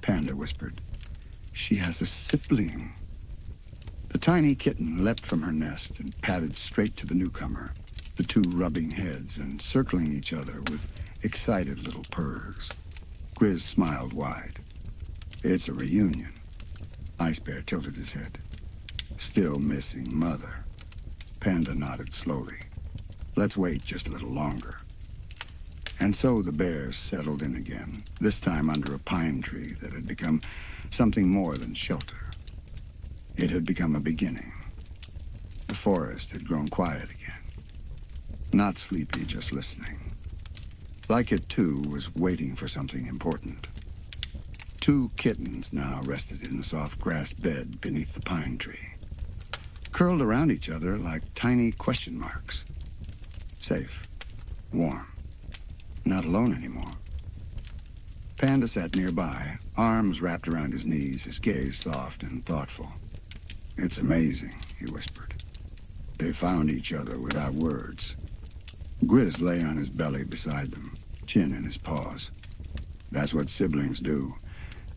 Panda whispered, "She has a sibling." The tiny kitten leapt from her nest and padded straight to the newcomer, the two rubbing heads and circling each other with excited little purrs. Grizz smiled wide. "It's a reunion." Ice Bear tilted his head. "Still missing Mother." Panda nodded slowly. "Let's wait just a little longer." And so the bears settled in again, this time under a pine tree that had become something more than shelter. It had become a beginning. The forest had grown quiet again. Not sleepy, just listening. Like it, too, was waiting for something important. Two kittens now rested in the soft grass bed beneath the pine tree, curled around each other like tiny question marks. Safe, warm, not alone anymore. Panda sat nearby, arms wrapped around his knees, his gaze soft and thoughtful. "It's amazing," he whispered. "They found each other without words." Grizz lay on his belly beside them, chin in his paws. "That's what siblings do.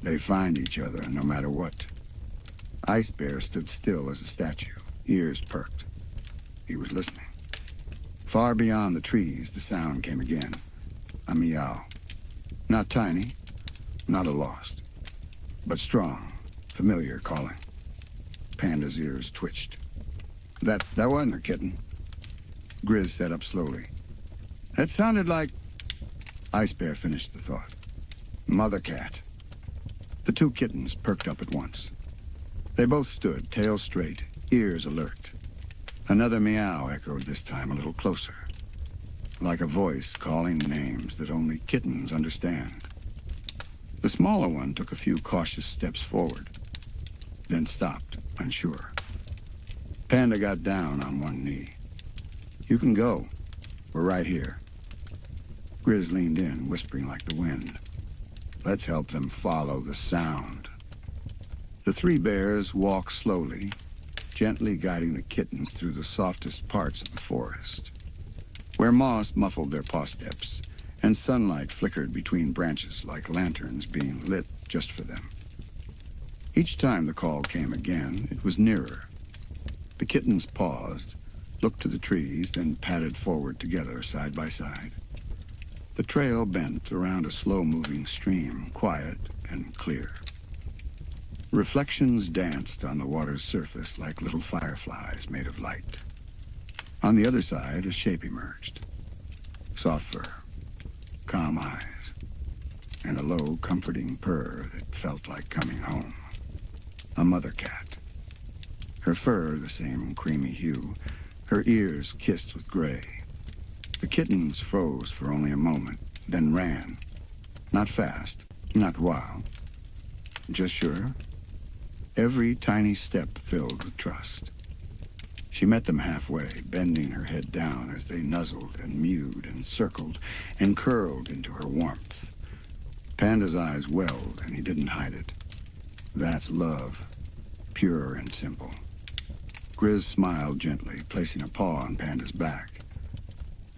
They find each other no matter what." Ice Bear stood still as a statue, ears perked. He was listening. Far beyond the trees, the sound came again. A meow. Not tiny, not a lost, but strong, familiar calling. Panda's ears twitched. That wasn't a kitten." Grizz sat up slowly. "That sounded like..." Ice Bear finished the thought. "Mother cat." The two kittens perked up at once. They both stood, tails straight, ears alert. Another meow echoed, this time a little closer, like a voice calling names that only kittens understand. The smaller one took a few cautious steps forward, then stopped, unsure. Panda got down on one knee. "You can go. We're right here." Grizz leaned in, whispering like the wind. "Let's help them follow the sound." The three bears walked slowly, gently guiding the kittens through the softest parts of the forest, where moss muffled their paw steps and sunlight flickered between branches like lanterns being lit just for them. Each time the call came again, it was nearer. The kittens paused, looked to the trees, then padded forward together, side by side. The trail bent around a slow-moving stream, quiet and clear. Reflections danced on the water's surface like little fireflies made of light. On the other side, a shape emerged. Soft fur, calm eyes, and a low, comforting purr that felt like coming home. A mother cat. Her fur the same creamy hue, her ears kissed with gray. The kittens froze for only a moment, then ran. Not fast, not wild. Just sure. Every tiny step filled with trust. She met them halfway, bending her head down as they nuzzled and mewed and circled and curled into her warmth. Panda's eyes welled, and he didn't hide it. That's love, pure and simple. Grizz smiled gently, placing a paw on Panda's back.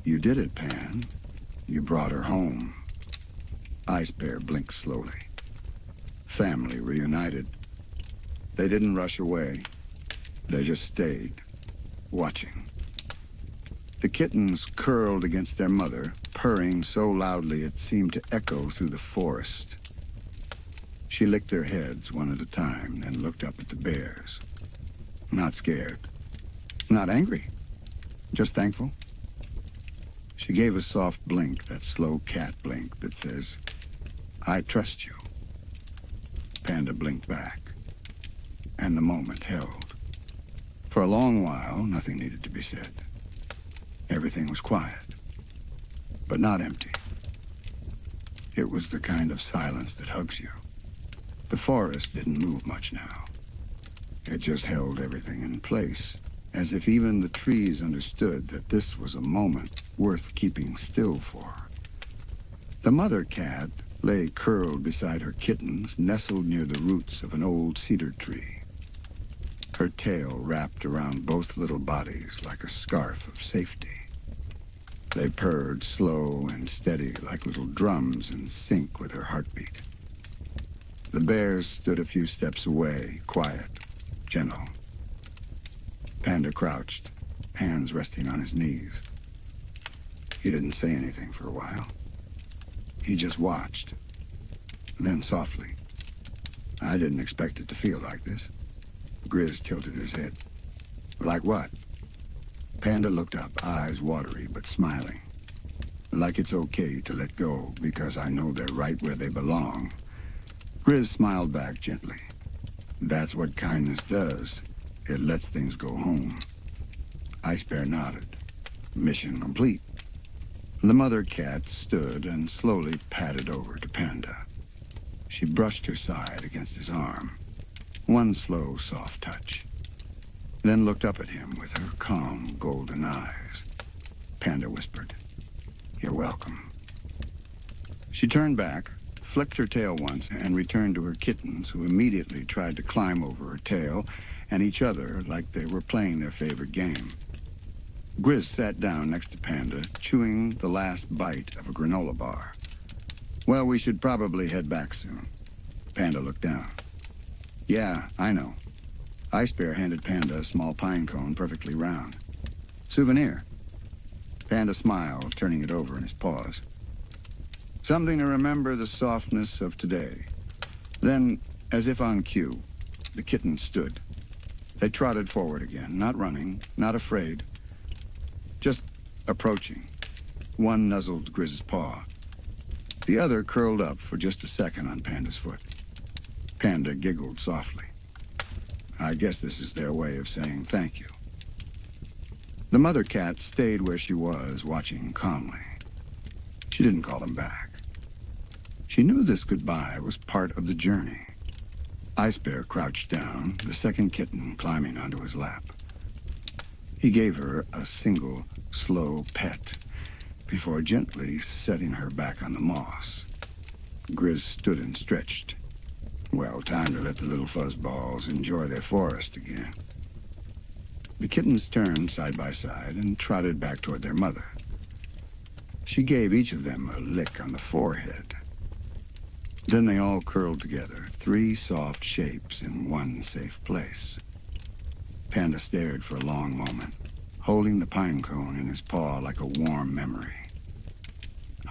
"You did it, Pan. You brought her home." Ice Bear blinked slowly. Family reunited. They didn't rush away. They just stayed, watching. The kittens curled against their mother, purring so loudly it seemed to echo through the forest. She licked their heads one at a time, then looked up at the bears. Not scared. Not angry. Just thankful. She gave a soft blink, that slow cat blink that says, "I trust you." Panda blinked back, and the moment held. For a long while, nothing needed to be said. Everything was quiet, but not empty. It was the kind of silence that hugs you. The forest didn't move much now. It just held everything in place, as if even the trees understood that this was a moment worth keeping still for. The mother cat lay curled beside her kittens, nestled near the roots of an old cedar tree. Her tail wrapped around both little bodies like a scarf of safety. They purred slow and steady like little drums in sync with her heartbeat. The bears stood a few steps away, quiet, gentle. Panda crouched, hands resting on his knees. He didn't say anything for a while. He just watched. Then softly, "I didn't expect it to feel like this." Grizz tilted his head. "Like what?" Panda looked up, eyes watery but smiling. "Like it's okay to let go because I know they're right where they belong." Grizz smiled back gently. "That's what kindness does. It lets things go home." Ice Bear nodded. "Mission complete." The mother cat stood and slowly padded over to Panda. She brushed her side against his arm. One slow, soft touch. Then looked up at him with her calm, golden eyes. Panda whispered, "You're welcome." She turned back, flicked her tail once, and returned to her kittens, who immediately tried to climb over her tail and each other like they were playing their favorite game. Grizz sat down next to Panda, chewing the last bite of a granola bar. Well, we should probably head back soon. Panda looked down. Yeah, I know. Ice Bear handed Panda a small pine cone perfectly round. Souvenir. Panda smiled, turning it over in his paws. Something to remember the softness of today. Then, as if on cue, the kittens stood. They trotted forward again, not running, not afraid, just approaching. One nuzzled Grizz's paw. The other curled up for just a second on Panda's foot. Panda giggled softly. I guess this is their way of saying thank you. The mother cat stayed where she was, watching calmly. She didn't call them back. She knew this goodbye was part of the journey. Ice Bear crouched down, the second kitten climbing onto his lap. He gave her a single, slow pet before gently setting her back on the moss. Grizz stood and stretched. Well, time to let the little fuzzballs enjoy their forest again. The kittens turned side by side and trotted back toward their mother. She gave each of them a lick on the forehead. Then they all curled together, three soft shapes in one safe place. Panda stared for a long moment, holding the pine cone in his paw like a warm memory.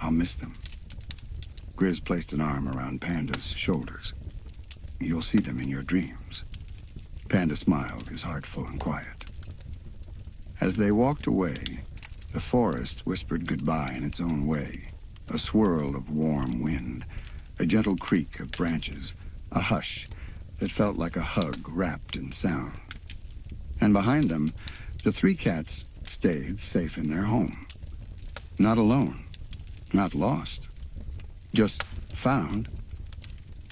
I'll miss them. Grizz placed an arm around Panda's shoulders. You'll see them in your dreams. Panda smiled, his heart full and quiet. As they walked away, the forest whispered goodbye in its own way, a swirl of warm wind, a gentle creak of branches, a hush that felt like a hug wrapped in sound. And behind them, the three cats stayed safe in their home. Not alone, not lost, just found.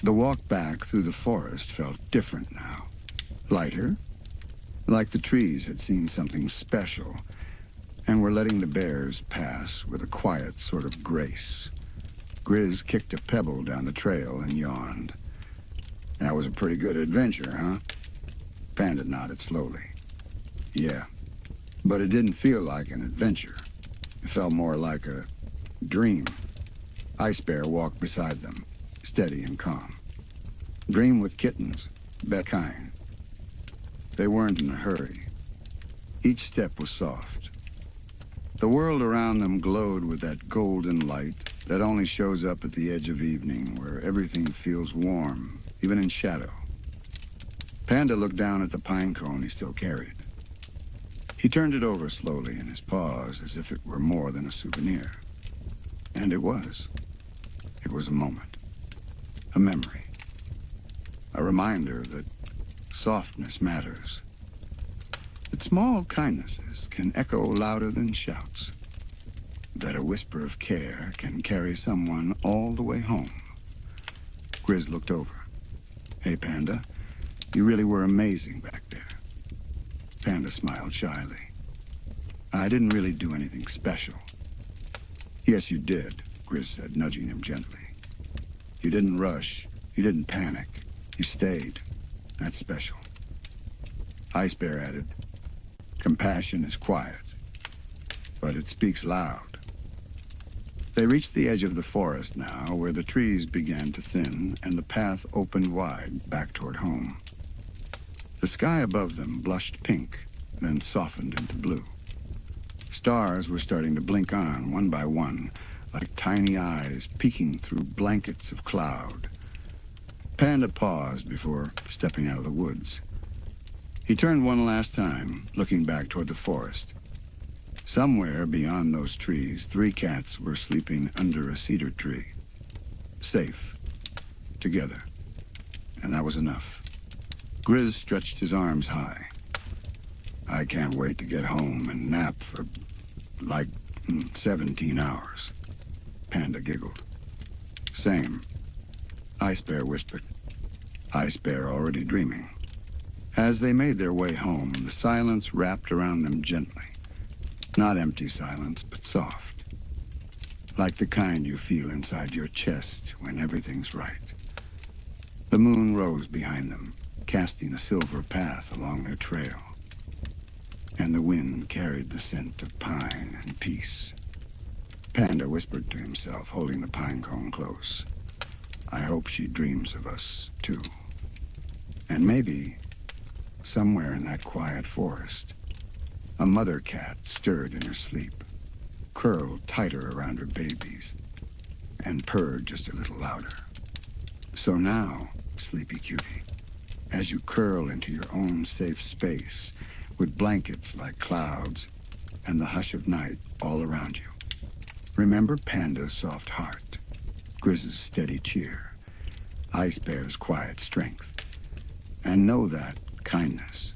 The walk back through the forest felt different now, lighter, like the trees had seen something special and were letting the bears pass with a quiet sort of grace. Grizz kicked a pebble down the trail and yawned. That was a pretty good adventure, huh? Panda nodded slowly. Yeah, but it didn't feel like an adventure. It felt more like a dream. Ice Bear walked beside them, steady and calm. Dream with kittens, that kind. They weren't in a hurry. Each step was soft. The world around them glowed with that golden light that only shows up at the edge of evening, where everything feels warm, even in shadow. Panda looked down at the pine cone he still carried. He turned it over slowly in his paws as if it were more than a souvenir. And it was. It was a moment. A memory. A reminder that softness matters. That small kindnesses can echo louder than shouts. That a whisper of care can carry someone all the way home. Grizz looked over. Hey, Panda, you really were amazing back there. Panda smiled shyly. I didn't really do anything special. Yes, you did, Grizz said, nudging him gently. You didn't rush. You didn't panic. You stayed. That's special. Ice Bear added, compassion is quiet, but it speaks loud. They reached the edge of the forest now, where the trees began to thin and the path opened wide back toward home. The sky above them blushed pink, then softened into blue. Stars were starting to blink on, one by one, like tiny eyes peeking through blankets of cloud. Panda paused before stepping out of the woods. He turned one last time, looking back toward the forest. Somewhere beyond those trees, three cats were sleeping under a cedar tree. Safe. Together. And that was enough. Grizz stretched his arms high. I can't wait to get home and nap for, 17 hours. Panda giggled. Same. Ice Bear whispered. Ice Bear already dreaming. As they made their way home, the silence wrapped around them gently. Not empty silence, but soft. like the kind you feel inside your chest when everything's right. The moon rose behind them, casting a silver path along their trail, and the wind carried the scent of pine and peace. Panda whispered to himself, holding the pine cone close. I hope she dreams of us, too. And maybe, somewhere in that quiet forest, a mother cat stirred in her sleep, curled tighter around her babies, and purred just a little louder. So now, sleepy cutie, as you curl into your own safe space, with blankets like clouds and the hush of night all around you, remember Panda's soft heart, Grizz's steady cheer, Ice Bear's quiet strength, and know that kindness,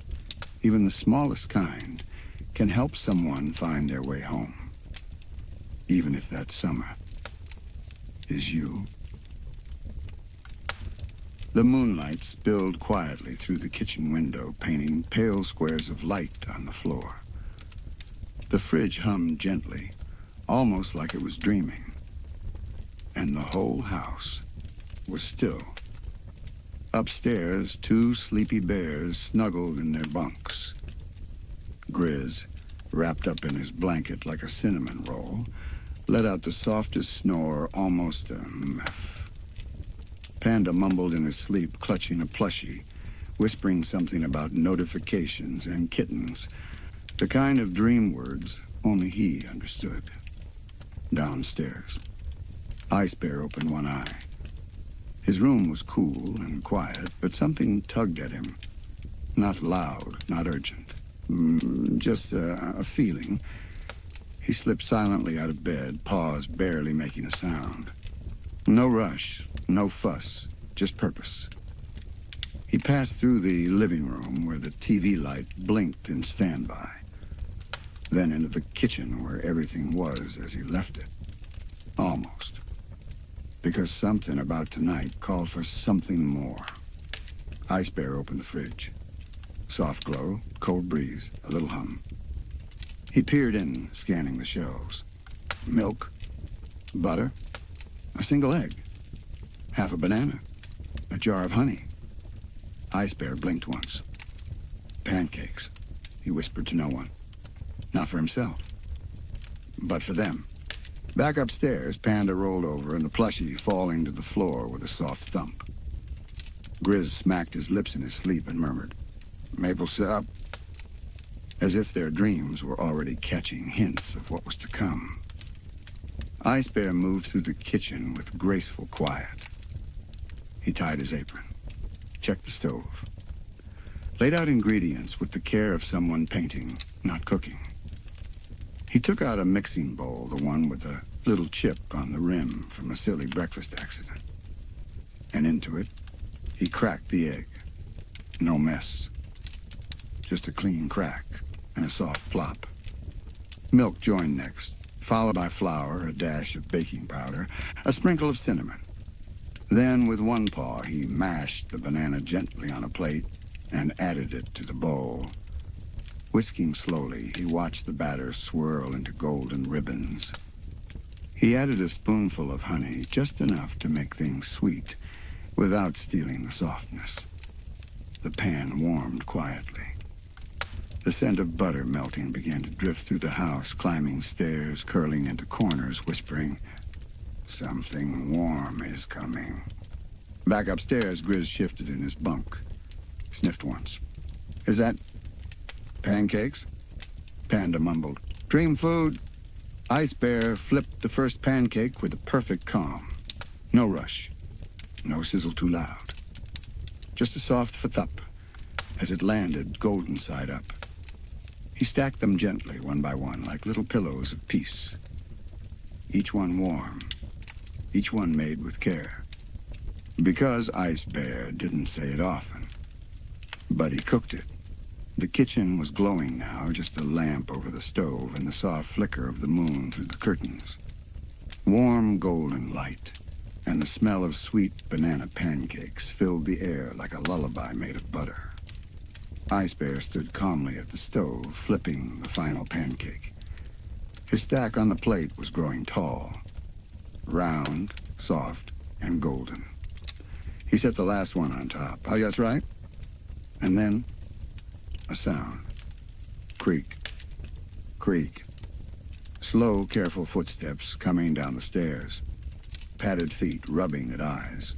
even the smallest kind, can help someone find their way home, even if that summer is you. The moonlight spilled quietly through the kitchen window, painting pale squares of light on the floor. The fridge hummed gently, almost like it was dreaming, and the whole house was still. Upstairs, two sleepy bears snuggled in their bunks. Grizz, wrapped up in his blanket like a cinnamon roll, let out the softest snore, almost a meff. Panda mumbled in his sleep, clutching a plushie, whispering something about notifications and kittens, the kind of dream words only he understood. Downstairs, Ice Bear opened one eye. His room was cool and quiet, but something tugged at him. Not loud, not urgent. Just a feeling. He slipped silently out of bed, paws barely making a sound. No rush, no fuss, just purpose. He passed through the living room where the TV light blinked in standby, then into the kitchen where everything was as he left it. Almost. Because something about tonight called for something more. Ice Bear opened the fridge. Soft glow, cold breeze, a little hum. He peered in, scanning the shelves. Milk, butter, a single egg, half a banana, a jar of honey. Ice Bear blinked once. Pancakes, he whispered to no one. Not for himself, but for them. Back upstairs, Panda rolled over and the plushie falling to the floor with a soft thump. Grizz smacked his lips in his sleep and murmured, maple syrup, as if their dreams were already catching hints of what was to come. Ice Bear moved through the kitchen with graceful quiet. He tied his apron, checked the stove, laid out ingredients with the care of someone painting, not cooking. He took out a mixing bowl, the one with a little chip on the rim from a silly breakfast accident. And into it, he cracked the egg. No mess. Just a clean crack and a soft plop. Milk joined next, followed by flour, a dash of baking powder, a sprinkle of cinnamon. Then, with one paw, he mashed the banana gently on a plate and added it to the bowl. Whisking slowly, he watched the batter swirl into golden ribbons. He added a spoonful of honey, just enough to make things sweet, without stealing the softness. The pan warmed quietly. The scent of butter melting began to drift through the house, climbing stairs, curling into corners, whispering, something warm is coming. Back upstairs, Grizz shifted in his bunk. Sniffed once. Is that pancakes? Panda mumbled. Dream food. Ice Bear flipped the first pancake with a perfect calm. No rush. No sizzle too loud. Just a soft fathup as it landed golden side up. He stacked them gently, one by one, like little pillows of peace. Each one warm. Each one made with care. Because Ice Bear didn't say it often. But he cooked it. The kitchen was glowing now, just a lamp over the stove and the soft flicker of the moon through the curtains. Warm golden light, and the smell of sweet banana pancakes filled the air like a lullaby made of butter. Ice Bear stood calmly at the stove, flipping the final pancake. His stack on the plate was growing tall, round, soft, and golden. He set the last one on top. Oh, that's right. And then a sound. Creak. Creak. Slow, careful footsteps coming down the stairs. Padded feet rubbing at eyes.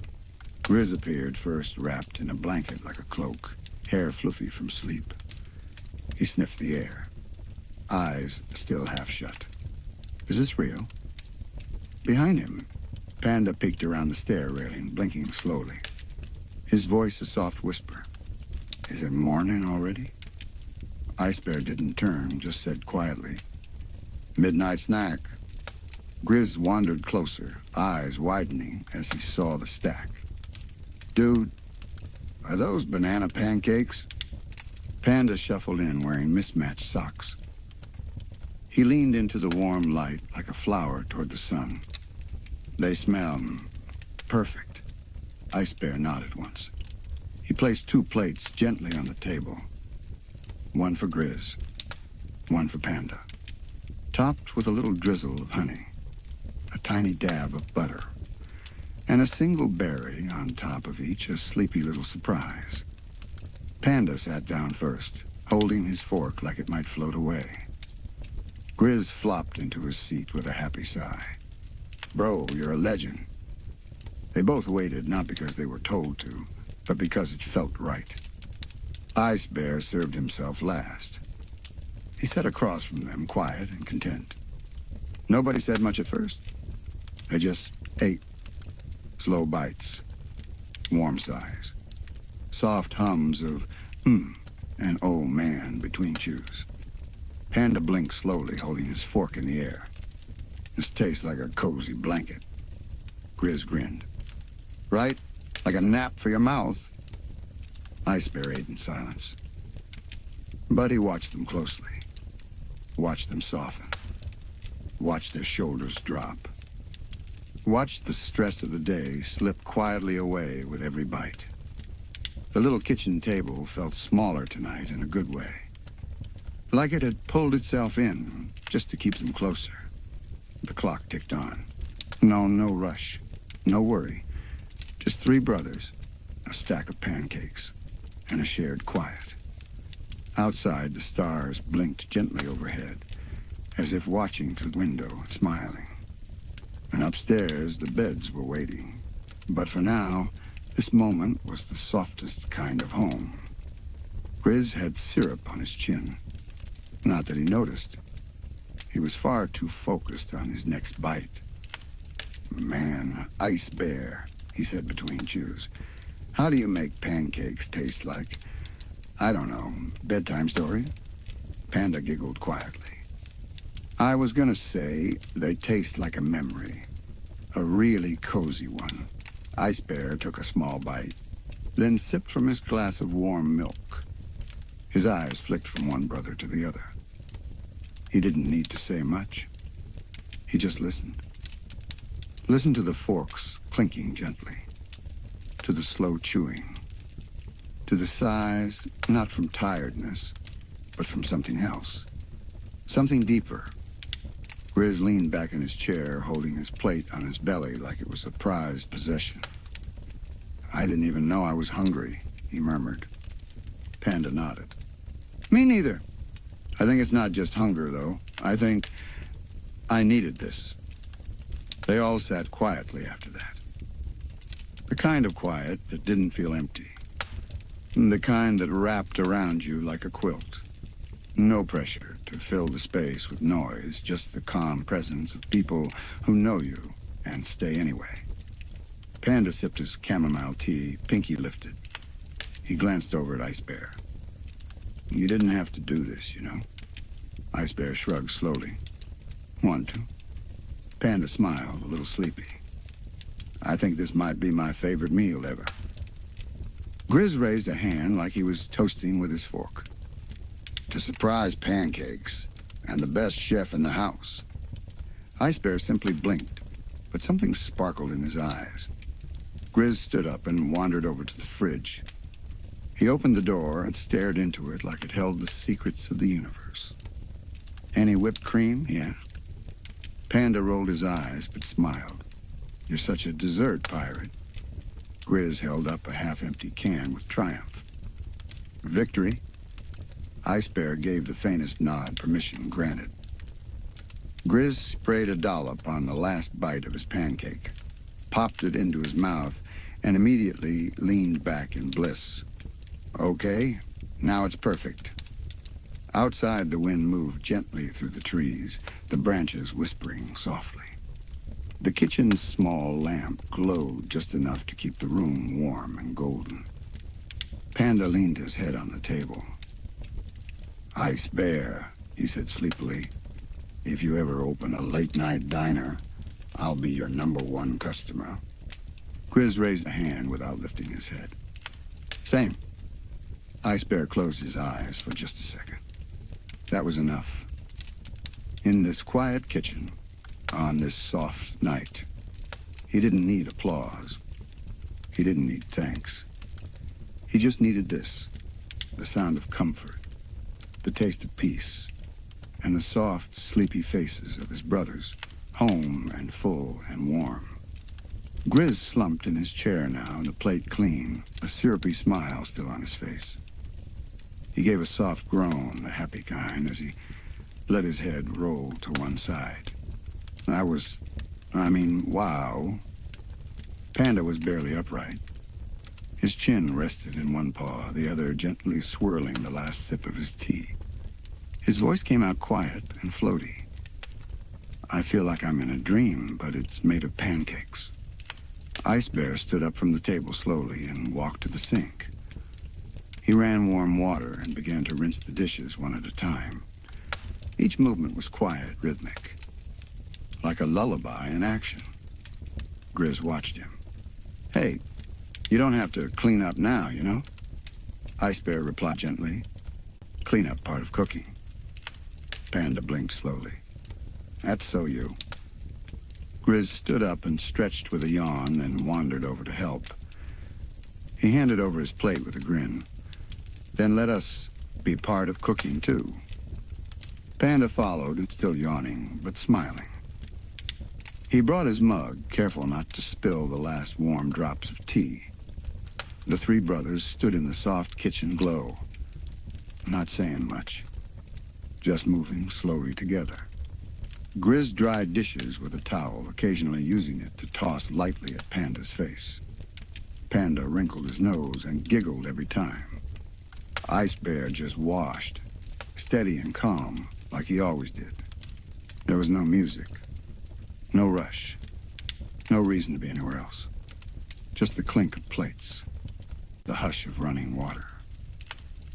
Grizz appeared first, wrapped in a blanket like a cloak, hair fluffy from sleep. He sniffed the air. Eyes still half shut. Is this real? Behind him, Panda peeked around the stair railing, blinking slowly. His voice a soft whisper. Is it morning already? Ice Bear didn't turn, just said quietly, midnight snack. Grizz wandered closer, eyes widening as he saw the stack. Dude, are those banana pancakes? Panda shuffled in wearing mismatched socks. He leaned into the warm light like a flower toward the sun. They smell perfect. Ice Bear nodded once. He placed 2 plates gently on the table. One for Grizz, one for Panda. Topped with a little drizzle of honey, a tiny dab of butter, and a single berry on top of each, a sleepy little surprise. Panda sat down first, holding his fork like it might float away. Grizz flopped into his seat with a happy sigh. Bro, you're a legend. They both waited, not because they were told to, but because it felt right. Ice Bear served himself last. He sat across from them, quiet and content. Nobody said much at first. They just ate. Slow bites. Warm sighs. Soft hums of and oh man between chews. Panda blinked slowly, holding his fork in the air. This tastes like a cozy blanket. Grizz grinned. Right? Like a nap for your mouth. Ice Bear ate in silence. But he watched them closely. Watched them soften. Watched their shoulders drop. Watched the stress of the day slip quietly away with every bite. The little kitchen table felt smaller tonight in a good way. Like it had pulled itself in just to keep them closer. The clock ticked on. No rush. No worry. Just 3 brothers, a stack of pancakes, and a shared quiet. Outside, the stars blinked gently overhead, as if watching through the window and smiling. And upstairs, the beds were waiting. But for now, this moment was the softest kind of home. Grizz had syrup on his chin. Not that he noticed. He was far too focused on his next bite. Man, Ice Bear, he said between chews. How do you make pancakes taste like, I don't know, bedtime story? Panda giggled quietly. I was gonna say they taste like a memory. A really cozy one. Ice Bear took a small bite, then sipped from his glass of warm milk. His eyes flicked from one brother to the other. He didn't need to say much. He just listened. Listened to the forks clinking gently, to the slow chewing, to the sighs, not from tiredness, but from something else, something deeper. Grizz leaned back in his chair, holding his plate on his belly like it was a prized possession. I didn't even know I was hungry, he murmured. Panda nodded. Me neither. I think it's not just hunger, though. I think I needed this. They all sat quietly after that. The kind of quiet that didn't feel empty. The kind that wrapped around you like a quilt. No pressure to fill the space with noise, just the calm presence of people who know you and stay anyway. Panda sipped his chamomile tea, pinky lifted. He glanced over at Ice Bear. You didn't have to do this, you know. Ice Bear shrugged slowly. Want to? Panda smiled, a little sleepy. I think this might be my favorite meal ever. Grizz raised a hand like he was toasting with his fork. To surprise pancakes, and the best chef in the house. Ice Bear simply blinked, but something sparkled in his eyes. Grizz stood up and wandered over to the fridge. He opened the door and stared into it like it held the secrets of the universe. Any whipped cream? He asked. Panda rolled his eyes but smiled. You're such a dessert pirate. Grizz held up a half-empty can with triumph. Victory? Ice Bear gave the faintest nod, permission granted. Grizz sprayed a dollop on the last bite of his pancake, popped it into his mouth, and immediately leaned back in bliss. Okay, now it's perfect. Outside, the wind moved gently through the trees, the branches whispering softly. The kitchen's small lamp glowed just enough to keep the room warm and golden. Panda leaned his head on the table. Ice Bear, he said sleepily, if you ever open a late-night diner, I'll be your #1 customer. Grizz raised a hand without lifting his head. Same. Ice Bear closed his eyes for just a second. That was enough. In this quiet kitchen, on this soft night, he didn't need applause. He didn't need thanks. He just needed this, the sound of comfort, the taste of peace, and the soft, sleepy faces of his brothers, home and full and warm. Grizz slumped in his chair now, the plate clean, a syrupy smile still on his face. He gave a soft groan, the happy kind, as he let his head roll to one side. Wow. Panda was barely upright. His chin rested in one paw, the other gently swirling the last sip of his tea. His voice came out quiet and floaty. I feel like I'm in a dream, but it's made of pancakes. Ice Bear stood up from the table slowly and walked to the sink. He ran warm water and began to rinse the dishes one at a time. Each movement was quiet, rhythmic, like a lullaby in action. Grizz watched him. Hey, you don't have to clean up now, you know? Ice Bear replied gently. Cleanup part of cooking. Panda blinked slowly. That's so you. Grizz stood up and stretched with a yawn, then wandered over to help. He handed over his plate with a grin. Then let us be part of cooking, too. Panda followed, still yawning, but smiling. He brought his mug, careful not to spill the last warm drops of tea. The three brothers stood in the soft kitchen glow, not saying much, just moving slowly together. Grizz dried dishes with a towel, occasionally using it to toss lightly at Panda's face. Panda wrinkled his nose and giggled every time. Ice Bear just washed, steady and calm, like he always did. There was no music, no rush, no reason to be anywhere else. Just the clink of plates, the hush of running water,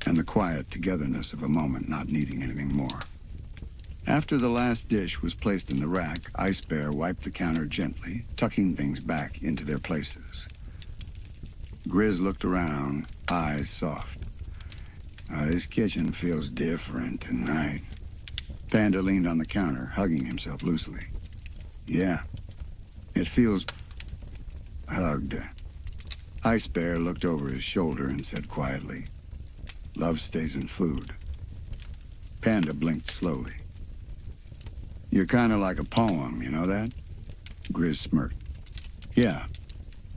and the quiet togetherness of a moment not needing anything more. After the last dish was placed in the rack, Ice Bear wiped the counter gently, tucking things back into their places. Grizz looked around, eyes soft. This kitchen feels different tonight. Panda leaned on the counter, hugging himself loosely. Yeah, it feels hugged. Ice Bear looked over his shoulder and said quietly, love stays in food. Panda blinked slowly. You're kind of like a poem, you know that? Grizz smirked. Yeah,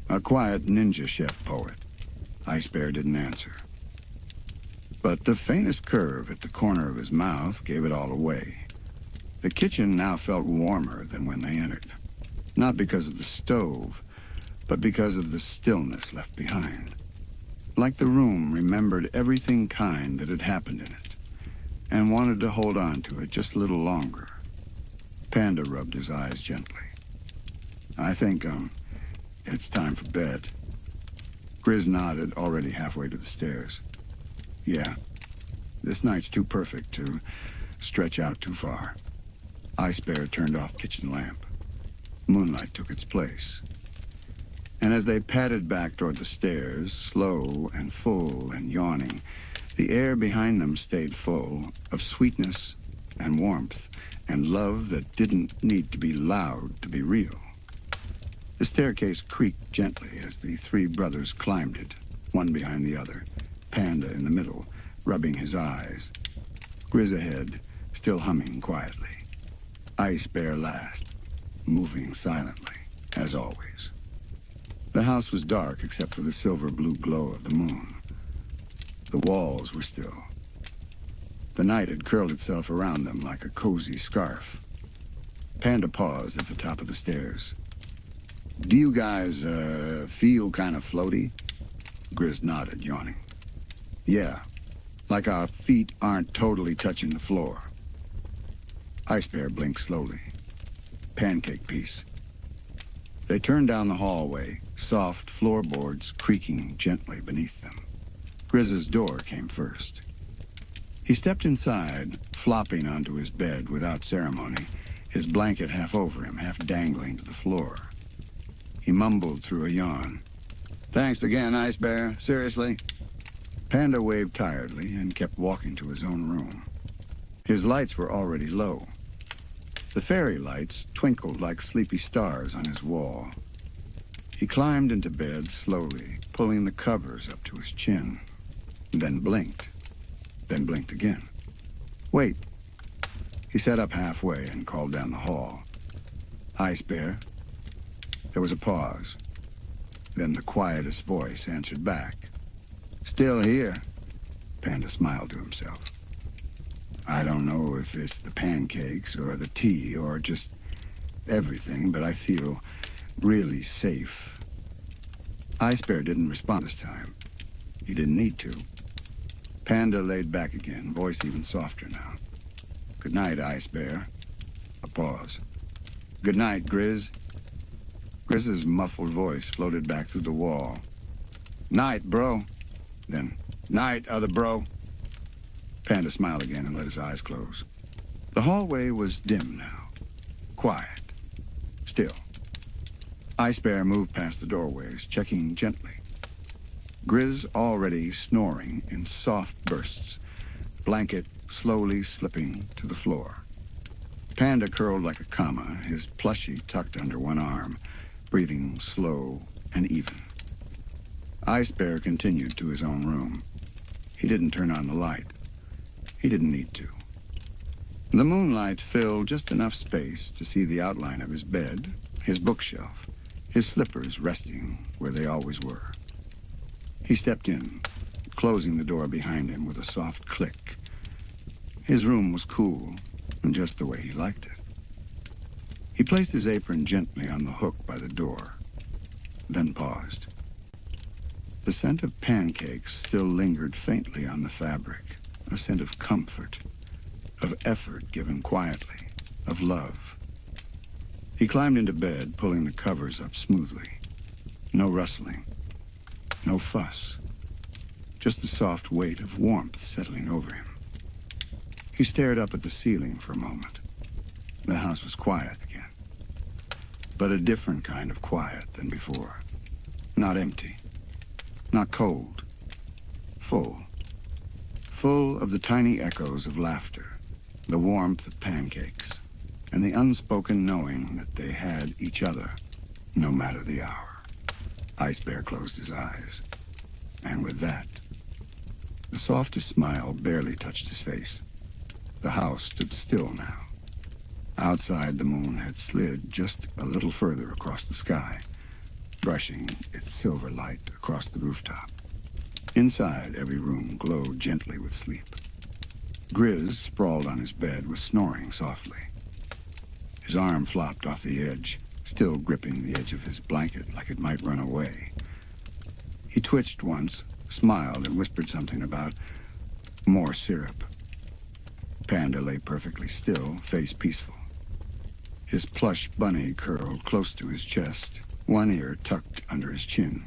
a quiet ninja chef poet. Ice Bear didn't answer. But the faintest curve at the corner of his mouth gave it all away. The kitchen now felt warmer than when they entered. Not because of the stove, but because of the stillness left behind. Like the room remembered everything kind that had happened in it, and wanted to hold on to it just a little longer. Panda rubbed his eyes gently. I think, it's time for bed. Grizz nodded, already halfway to the stairs. Yeah, this night's too perfect to stretch out too far. Ice Bear turned off the kitchen lamp. Moonlight took its place. And as they padded back toward the stairs, slow and full and yawning, the air behind them stayed full of sweetness and warmth and love that didn't need to be loud to be real. The staircase creaked gently as the three brothers climbed it, one behind the other, Panda in the middle, rubbing his eyes. Grizz ahead, still humming quietly. Ice Bear last, moving silently, as as always. The house was dark except for the silver-blue glow of the moon. The walls were still. The night had curled itself around them like a cozy scarf. Panda paused at the top of the stairs. "Do you guys, feel kind of floaty?" Grizz nodded, yawning. "Yeah, like our feet aren't totally touching the floor." Ice Bear blinked slowly. "Pancake piece." They turned down the hallway, soft floorboards creaking gently beneath them. Grizz's door came first. He stepped inside, flopping onto his bed without ceremony, his blanket half over him, half dangling to the floor. He mumbled through a yawn. "Thanks again, Ice Bear. Seriously." Panda waved tiredly and kept walking to his own room. His lights were already low. The fairy lights twinkled like sleepy stars on his wall. He climbed into bed slowly, pulling the covers up to his chin. Then blinked again. "Wait." He sat up halfway and called down the hall. "Ice Bear." There was a pause. Then the quietest voice answered back. "Still here." Panda smiled to himself. "I don't know if it's the pancakes or the tea or just everything, but I feel really safe." Ice Bear didn't respond this time. He didn't need to. Panda laid back again, voice even softer now. "Good night, Ice Bear." A pause. "Good night, Grizz." Grizz's muffled voice floated back through the wall. "Night, bro." Then, "Night, other bro." Panda smiled again and let his eyes close. The hallway was dim now. Quiet. Still. Ice Bear moved past the doorways, checking gently. Grizz already snoring in soft bursts, blanket slowly slipping to the floor. Panda curled like a comma, his plushie tucked under one arm, breathing slow and even. Ice Bear continued to his own room. He didn't turn on the light. He didn't need to. The moonlight filled just enough space to see the outline of his bed, his bookshelf, his slippers resting where they always were. He stepped in, closing the door behind him with a soft click. His room was cool, and just the way he liked it. He placed his apron gently on the hook by the door, then paused. The scent of pancakes still lingered faintly on the fabric, a scent of comfort, of effort given quietly, of love. He climbed into bed, pulling the covers up smoothly. No rustling, no fuss, just the soft weight of warmth settling over him. He stared up at the ceiling for a moment. The house was quiet again, but a different kind of quiet than before. Not empty, not cold, full. Full of the tiny echoes of laughter, the warmth of pancakes, and the unspoken knowing that they had each other, no matter the hour. Ice Bear closed his eyes, and with that, the softest smile barely touched his face. The house stood still now. Outside, the moon had slid just a little further across the sky, brushing its silver light across the rooftop. Inside, every room glowed gently with sleep. Grizz, sprawled on his bed, was snoring softly. His arm flopped off the edge, still gripping the edge of his blanket like it might run away. He twitched once, smiled, and whispered something about more syrup. Panda lay perfectly still, face peaceful. His plush bunny curled close to his chest, one ear tucked under his chin.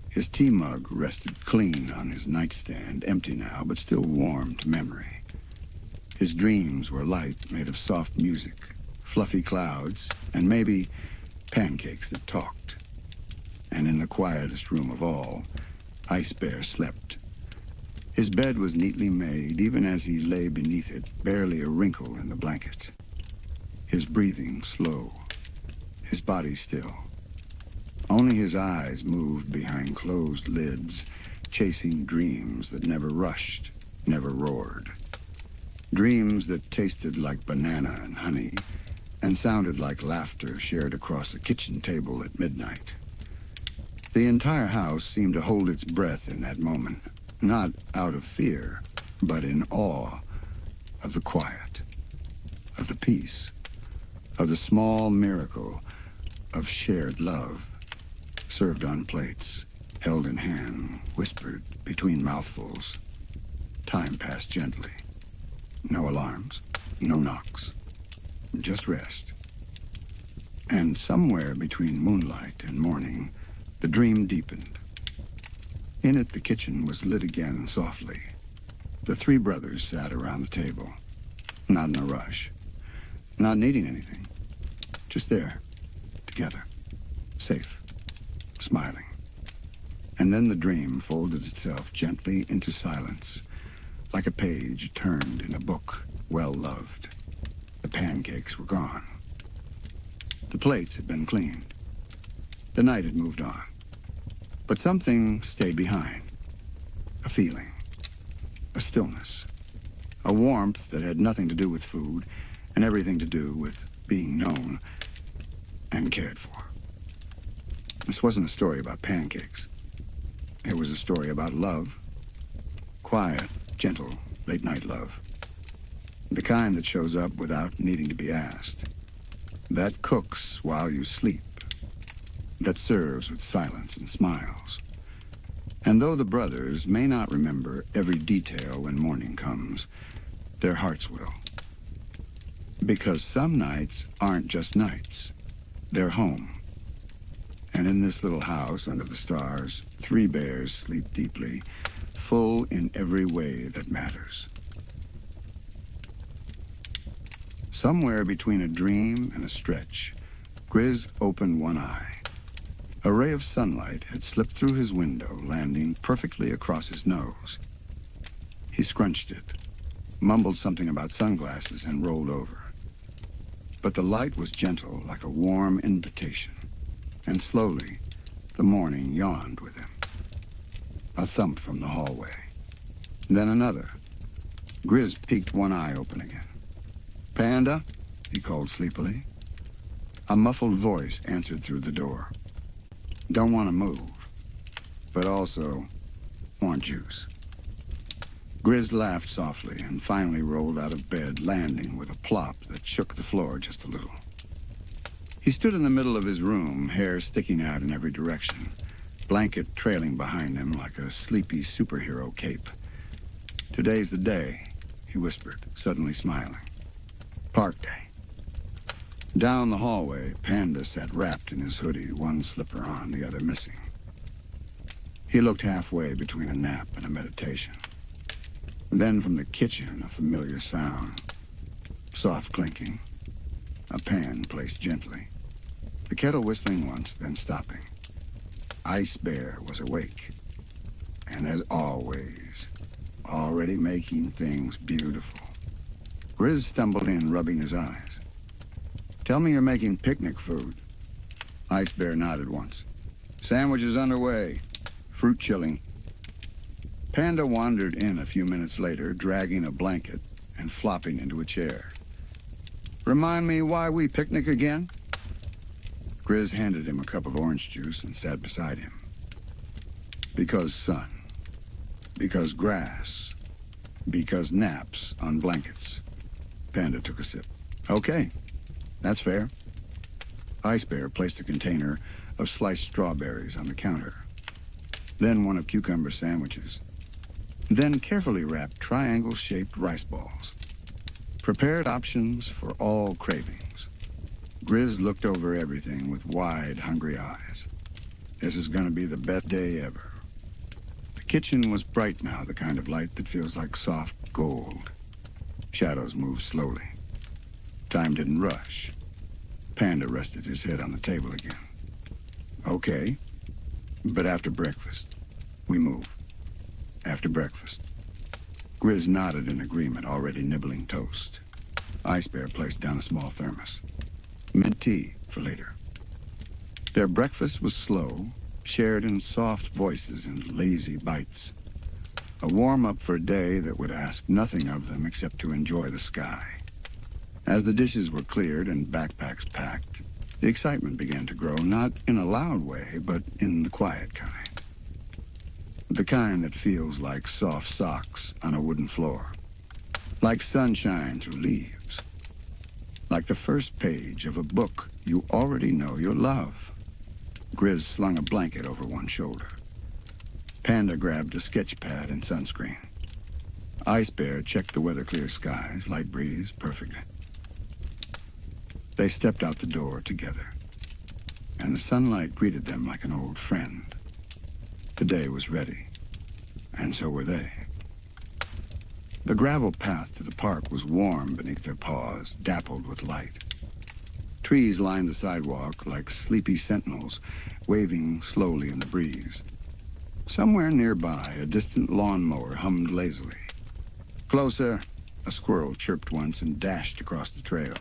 His tea mug rested clean on his nightstand, empty now, but still warm to memory. His dreams were light, made of soft music, fluffy clouds, and maybe pancakes that talked. And in the quietest room of all, Ice Bear slept. His bed was neatly made, even as he lay beneath it, barely a wrinkle in the blanket. His breathing slow, his body still. Only his eyes moved behind closed lids, chasing dreams that never rushed, never roared. Dreams that tasted like banana and honey, and sounded like laughter shared across a kitchen table at midnight. The entire house seemed to hold its breath in that moment, not out of fear, but in awe of the quiet, of the peace, of the small miracle of shared love, served on plates, held in hand, whispered between mouthfuls. Time passed gently. No alarms, no knocks, just rest. And somewhere between moonlight and morning, the dream deepened. In it, the kitchen was lit again softly. The three brothers sat around the table, not in a rush, not needing anything, just there, together, safe, smiling. And then the dream folded itself gently into silence, like a page turned in a book well-loved. The pancakes were gone. The plates had been cleaned. The night had moved on. But something stayed behind. A feeling. A stillness. A warmth that had nothing to do with food and everything to do with being known and cared for. This wasn't a story about pancakes. It was a story about love. Quiet, gentle, late-night love. The kind that shows up without needing to be asked. That cooks while you sleep. That serves with silence and smiles. And though the brothers may not remember every detail when morning comes, their hearts will. Because some nights aren't just nights. They're home. And in this little house under the stars, three bears sleep deeply, full in every way that matters. Somewhere between a dream and a stretch, Grizz opened one eye. A ray of sunlight had slipped through his window, landing perfectly across his nose. He scrunched it, mumbled something about sunglasses, and rolled over. But the light was gentle, like a warm invitation, and slowly, the morning yawned with him. A thump from the hallway. Then another. Grizz peeked one eye open again. "Panda?" he called sleepily. A muffled voice answered through the door. "Don't want to move, but also want juice." Grizz laughed softly and finally rolled out of bed, landing with a plop that shook the floor just a little. He stood in the middle of his room, hair sticking out in every direction, blanket trailing behind him like a sleepy superhero cape. "Today's the day," he whispered, suddenly smiling. "Park day." Down the hallway, Panda sat wrapped in his hoodie, one slipper on, the other missing. He looked halfway between a nap and a meditation. Then from the kitchen, a familiar sound. Soft clinking. A pan placed gently. The kettle whistling once, then stopping. Ice Bear was awake. And as always, already making things beautiful. Grizz stumbled in, rubbing his eyes. "Tell me you're making picnic food." Ice Bear nodded once. "Sandwiches underway. Fruit chilling." Panda wandered in a few minutes later, dragging a blanket and flopping into a chair. "Remind me why we picnic again?" Grizz handed him a cup of orange juice and sat beside him. "Because sun. Because grass. Because naps on blankets." Panda took a sip. "Okay. That's fair." Ice Bear placed a container of sliced strawberries on the counter. Then one of cucumber sandwiches. Then carefully wrapped triangle-shaped rice balls. Prepared options for all cravings. Grizz looked over everything with wide, hungry eyes. This is going to be the best day ever. The kitchen was bright now, the kind of light that feels like soft gold. Shadows moved slowly. Time didn't rush. Panda rested his head on the table again. "Okay, but after breakfast, we move. After breakfast." Grizz nodded in agreement, already nibbling toast. Ice Bear placed down a small thermos. Mint tea for later. Their breakfast was slow, shared in soft voices and lazy bites. A warm-up for a day that would ask nothing of them except to enjoy the sky. As the dishes were cleared and backpacks packed, the excitement began to grow, not in a loud way, but in the quiet kind. The kind that feels like soft socks on a wooden floor, like sunshine through leaves, like the first page of a book you already know you'll love. Grizz slung a blanket over one shoulder. Panda grabbed a sketch pad and sunscreen. Ice Bear checked the weather-clear skies, light breeze, perfectly. They stepped out the door together, and the sunlight greeted them like an old friend. The day was ready, and so were they. The gravel path to the park was warm beneath their paws, dappled with light. Trees lined the sidewalk like sleepy sentinels, waving slowly in the breeze. Somewhere nearby, a distant lawnmower hummed lazily. Closer, a squirrel chirped once and dashed across the trail.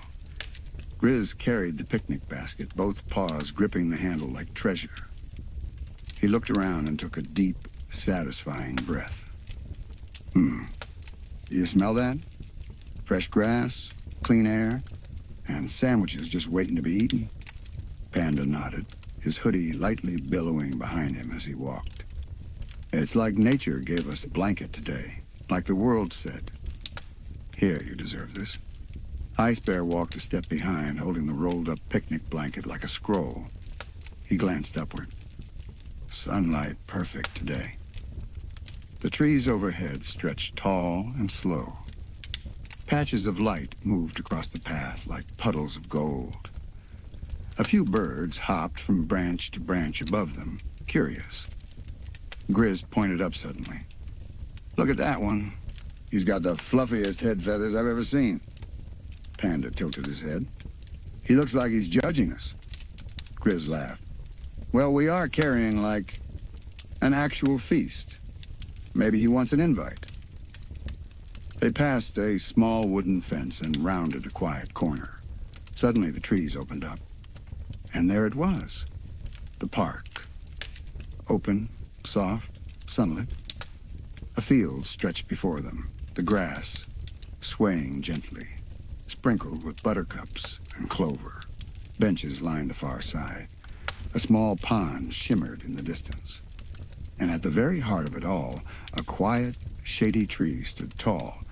Grizz carried the picnic basket, both paws gripping the handle like treasure. He looked around and took a deep, satisfying breath. You smell that? Fresh grass, clean air, and sandwiches just waiting to be eaten? Panda nodded, his hoodie lightly billowing behind him as he walked. It's like nature gave us a blanket today, like the world said, "Here, you deserve this." Ice Bear walked a step behind, holding the rolled-up picnic blanket like a scroll. He glanced upward. Sunlight perfect today. The trees overhead stretched tall and slow. Patches of light moved across the path like puddles of gold. A few birds hopped from branch to branch above them, curious. Grizz pointed up suddenly. "Look at that one. He's got the fluffiest head feathers I've ever seen." Panda tilted his head. "He looks like he's judging us." Grizz laughed. "Well, we are carrying like an actual feast. Maybe he wants an invite." They passed a small wooden fence and rounded a quiet corner. Suddenly the trees opened up. And there it was. The park. Open, soft, sunlit. A field stretched before them, the grass swaying gently, sprinkled with buttercups and clover. Benches lined the far side. A small pond shimmered in the distance. And at the very heart of it all, a quiet, shady tree stood tall,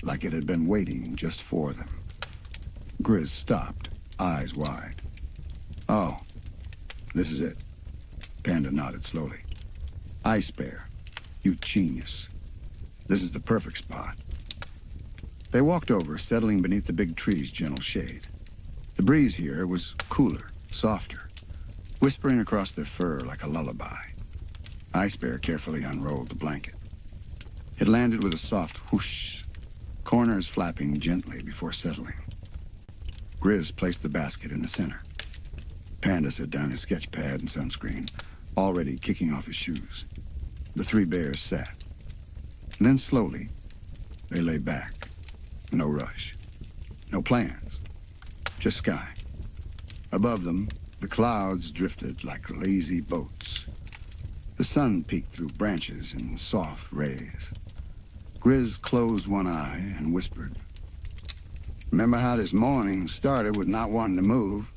like it had been waiting just for them. Grizz stopped, eyes wide. "Oh, this is it." Panda nodded slowly. "Ice Bear, you genius. This is the perfect spot." They walked over, settling beneath the big tree's gentle shade. The breeze here was cooler, softer, whispering across their fur like a lullaby. Ice Bear carefully unrolled the blanket. It landed with a soft whoosh, corners flapping gently before settling. Grizz placed the basket in the center. Panda set down his sketch pad and sunscreen, already kicking off his shoes. The three bears sat. Then slowly, they lay back. No rush. No plans. Just sky. Above them, the clouds drifted like lazy boats. The sun peeked through branches in soft rays. Grizz closed one eye and whispered, "Remember how this morning started with not wanting to move?"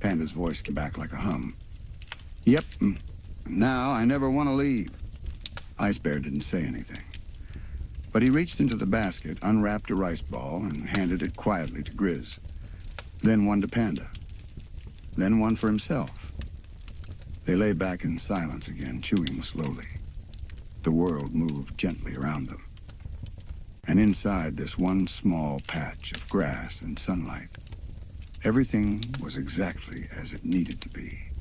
Panda's voice came back like a hum. "Yep. Now I never want to leave." Ice Bear didn't say anything. But he reached into the basket, unwrapped a rice ball, and handed it quietly to Grizz. Then one to Panda. Then one for himself. They lay back in silence again, chewing slowly. The world moved gently around them. And inside this one small patch of grass and sunlight, everything was exactly as it needed to be.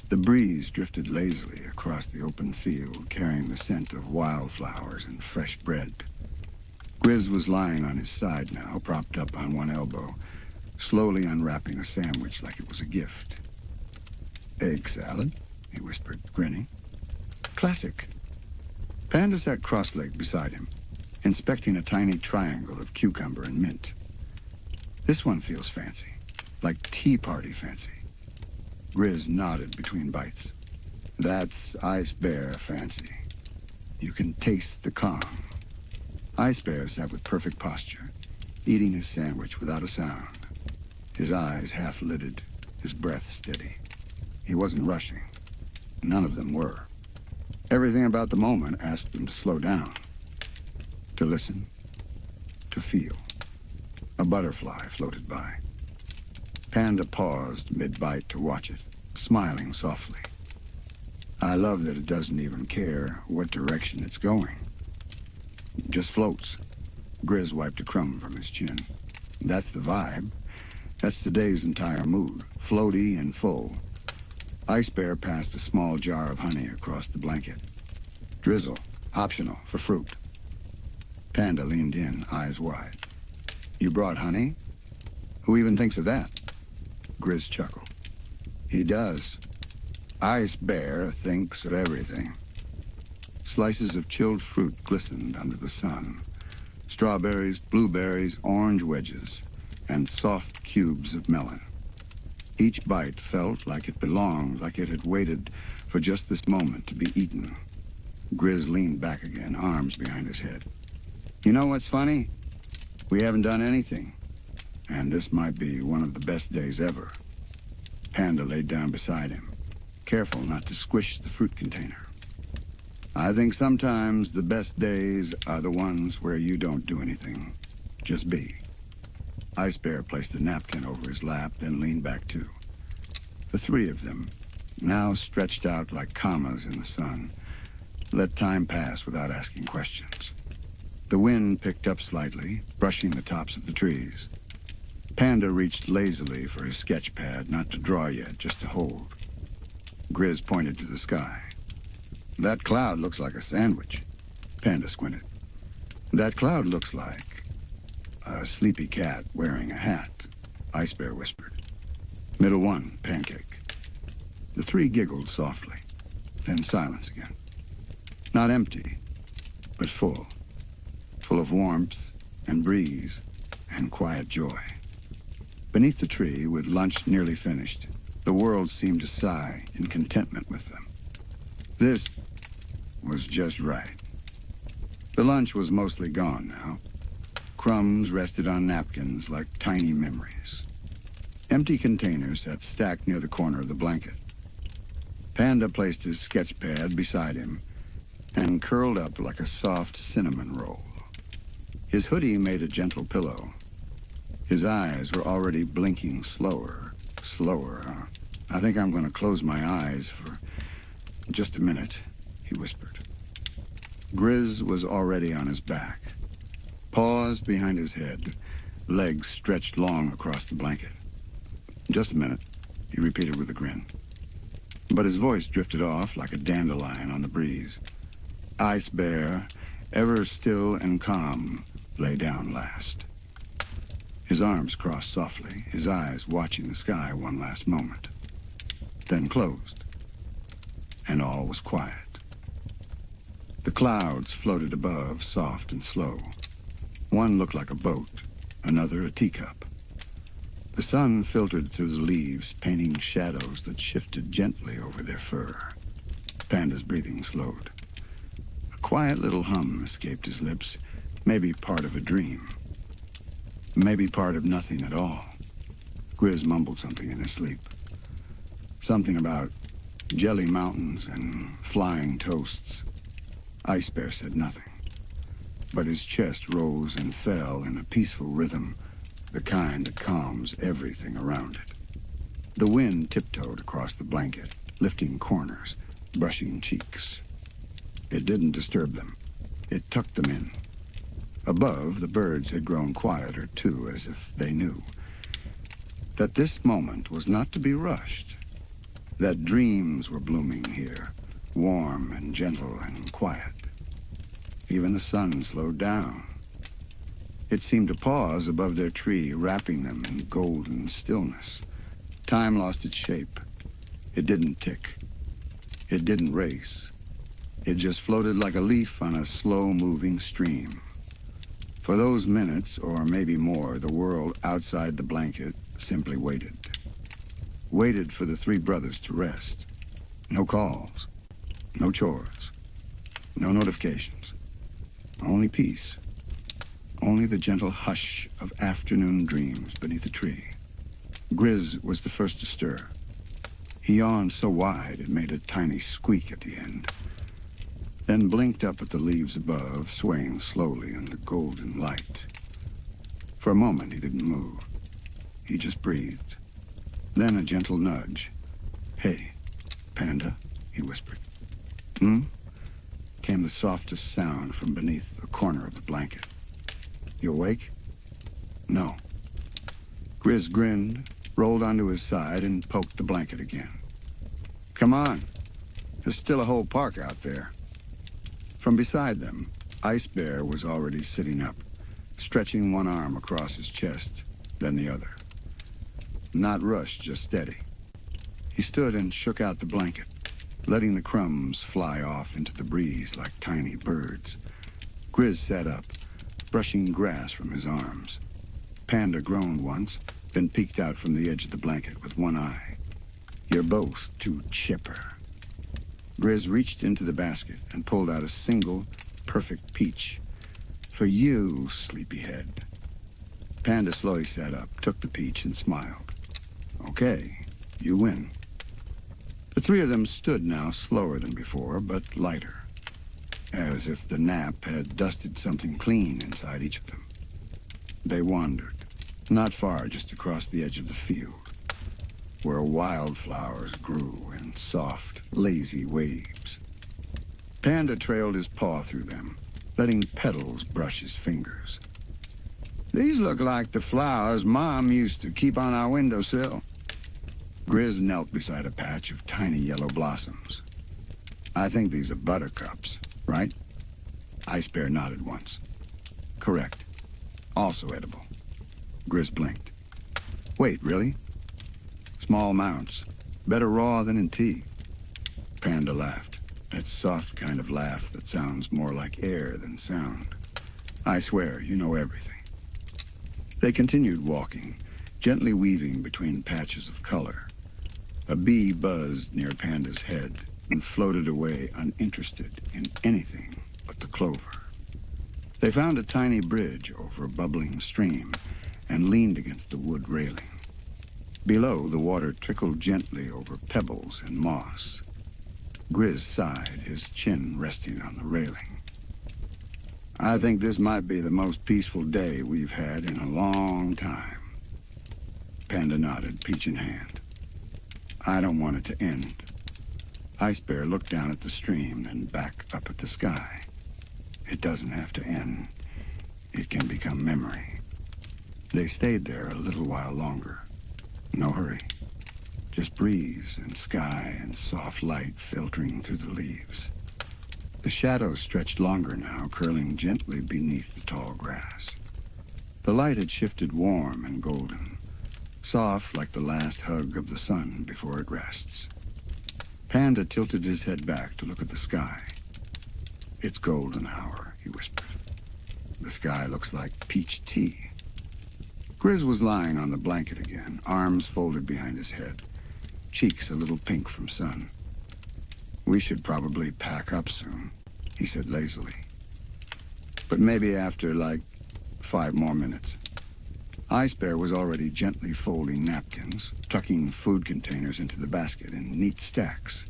The breeze drifted lazily across the open field, carrying the scent of wildflowers and fresh bread. Grizz was lying on his side now, propped up on one elbow, slowly unwrapping a sandwich like it was a gift. "Egg salad," he whispered, grinning. "Classic." Panda sat cross-legged beside him, inspecting a tiny triangle of cucumber and mint. "This one feels fancy, like tea party fancy." Grizz nodded between bites. "That's Ice Bear fancy. You can taste the calm." Ice Bear sat with perfect posture, eating his sandwich without a sound, his eyes half-lidded, his breath steady. He wasn't rushing. None of them were. Everything about the moment asked them to slow down, to listen, to feel. A butterfly floated by. Panda paused mid-bite to watch it, smiling softly. I love that it doesn't even care what direction it's going. It just floats. Grizz wiped a crumb from his chin. That's the vibe. That's today's entire mood, floaty and full. Ice Bear passed a small jar of honey across the blanket. Drizzle, optional, for fruit. Panda leaned in, eyes wide. You brought honey? Who even thinks of that? Grizz chuckled. He does. Ice Bear thinks of everything. Slices of chilled fruit glistened under the sun. Strawberries, blueberries, orange wedges, and soft cubes of melon. Each bite felt like it belonged, like it had waited for just this moment to be eaten. Grizz leaned back again, arms behind his head. You know what's funny? We haven't done anything, and this might be one of the best days ever. Panda laid down beside him, careful not to squish the fruit container. I think sometimes the best days are the ones where you don't do anything, just be. Ice Bear placed a napkin over his lap, then leaned back too. The three of them, now stretched out like commas in the sun, let time pass without asking questions. The wind picked up slightly, brushing the tops of the trees. Panda reached lazily for his sketch pad, not to draw yet, just to hold. Grizz pointed to the sky. That cloud looks like a sandwich. Panda squinted. That cloud looks like a sleepy cat wearing a hat, Ice Bear whispered. Middle one, pancake. The three giggled softly, then silence again. Not empty, but full. Full of warmth and breeze and quiet joy. Beneath the tree, with lunch nearly finished, the world seemed to sigh in contentment with them. This was just right. The lunch was mostly gone now. Crumbs rested on napkins like tiny memories. Empty containers sat stacked near the corner of the blanket. Panda placed his sketch pad beside him and curled up like a soft cinnamon roll. His hoodie made a gentle pillow. His eyes were already blinking slower. I think I'm going to close my eyes for just a minute, he whispered. Grizz was already on his back. Paws behind his head, legs stretched long across the blanket. Just a minute, he repeated with a grin. But his voice drifted off like a dandelion on the breeze. Ice Bear, ever still and calm, lay down last. His arms crossed softly, his eyes watching the sky one last moment. Then closed, and all was quiet. The clouds floated above, soft and slow. One looked like a boat, another a teacup. The sun filtered through the leaves, painting shadows that shifted gently over their fur. Panda's breathing slowed. A quiet little hum escaped his lips, maybe part of a dream. Maybe part of nothing at all. Grizz mumbled something in his sleep. Something about jelly mountains and flying toasts. Ice Bear said nothing, but his chest rose and fell in a peaceful rhythm, the kind that calms everything around it. The wind tiptoed across the blanket, lifting corners, brushing cheeks. It didn't disturb them. It tucked them in. Above, the birds had grown quieter, too, as if they knew that this moment was not to be rushed, that dreams were blooming here, warm and gentle and quiet. Even the sun slowed down. It seemed to pause above their tree, wrapping them in golden stillness. Time lost its shape. It didn't tick. It didn't race. It just floated like a leaf on a slow-moving stream. For those minutes, or maybe more, the world outside the blanket simply waited. Waited for the three brothers to rest. No calls. No chores. No notifications. Only peace. only the gentle hush of afternoon dreams beneath a tree. Grizz was the first to stir. He yawned so wide it made a tiny squeak at the end, then blinked up at the leaves above, swaying slowly in the golden light. For a moment he didn't move. He just breathed. Then a gentle nudge. "Hey, Panda," he whispered. "Hmm?" Came the softest sound from beneath the corner of the blanket. "You awake?" "No." Grizz grinned, rolled onto his side, and poked the blanket again. "Come on. There's still a whole park out there." From beside them, Ice Bear was already sitting up, stretching one arm across his chest, then the other. Not rushed, just steady. He stood and shook out the blanket, letting the crumbs fly off into the breeze like tiny birds. Grizz sat up, brushing grass from his arms. Panda groaned once, then peeked out from the edge of the blanket with one eye. "You're both too chipper." Grizz reached into the basket and pulled out a single, perfect peach. "For you, sleepyhead." Panda slowly sat up, took the peach, and smiled. "Okay, you win." The three of them stood now slower than before, but lighter, as if the nap had dusted something clean inside each of them. They wandered, not far, just across the edge of the field, where wildflowers grew in soft, lazy waves. Panda trailed his paw through them, letting petals brush his fingers. "These look like the flowers Mom used to keep on our windowsill." Grizz knelt beside a patch of tiny yellow blossoms. "I think these are buttercups, right?" Ice Bear nodded once. "Correct. Also edible." Grizz blinked. "Wait, really?" "Small amounts. Better raw than in tea." Panda laughed, that soft kind of laugh that sounds more like air than sound. "I swear, you know everything." They continued walking, gently weaving between patches of color. A bee buzzed near Panda's head and floated away uninterested in anything but the clover. They found a tiny bridge over a bubbling stream and leaned against the wood railing. Below, the water trickled gently over pebbles and moss. Grizz sighed, his chin resting on the railing. "I think this might be the most peaceful day we've had in a long time." Panda nodded, peach in hand. "I don't want it to end." Ice Bear looked down at the stream, then back up at the sky. "It doesn't have to end. It can become memory." They stayed there a little while longer. No hurry. Just breeze and sky and soft light filtering through the leaves. The shadows stretched longer now, curling gently beneath the tall grass. The light had shifted warm and golden, soft like the last hug of the sun before it rests. Panda tilted his head back to look at the sky. "It's golden hour," he whispered. "The sky looks like peach tea." Grizz was lying on the blanket again, arms folded behind his head, cheeks a little pink from sun. "We should probably pack up soon," he said lazily. "But maybe after, 5 more minutes." Ice Bear was already gently folding napkins, tucking food containers into the basket in neat stacks.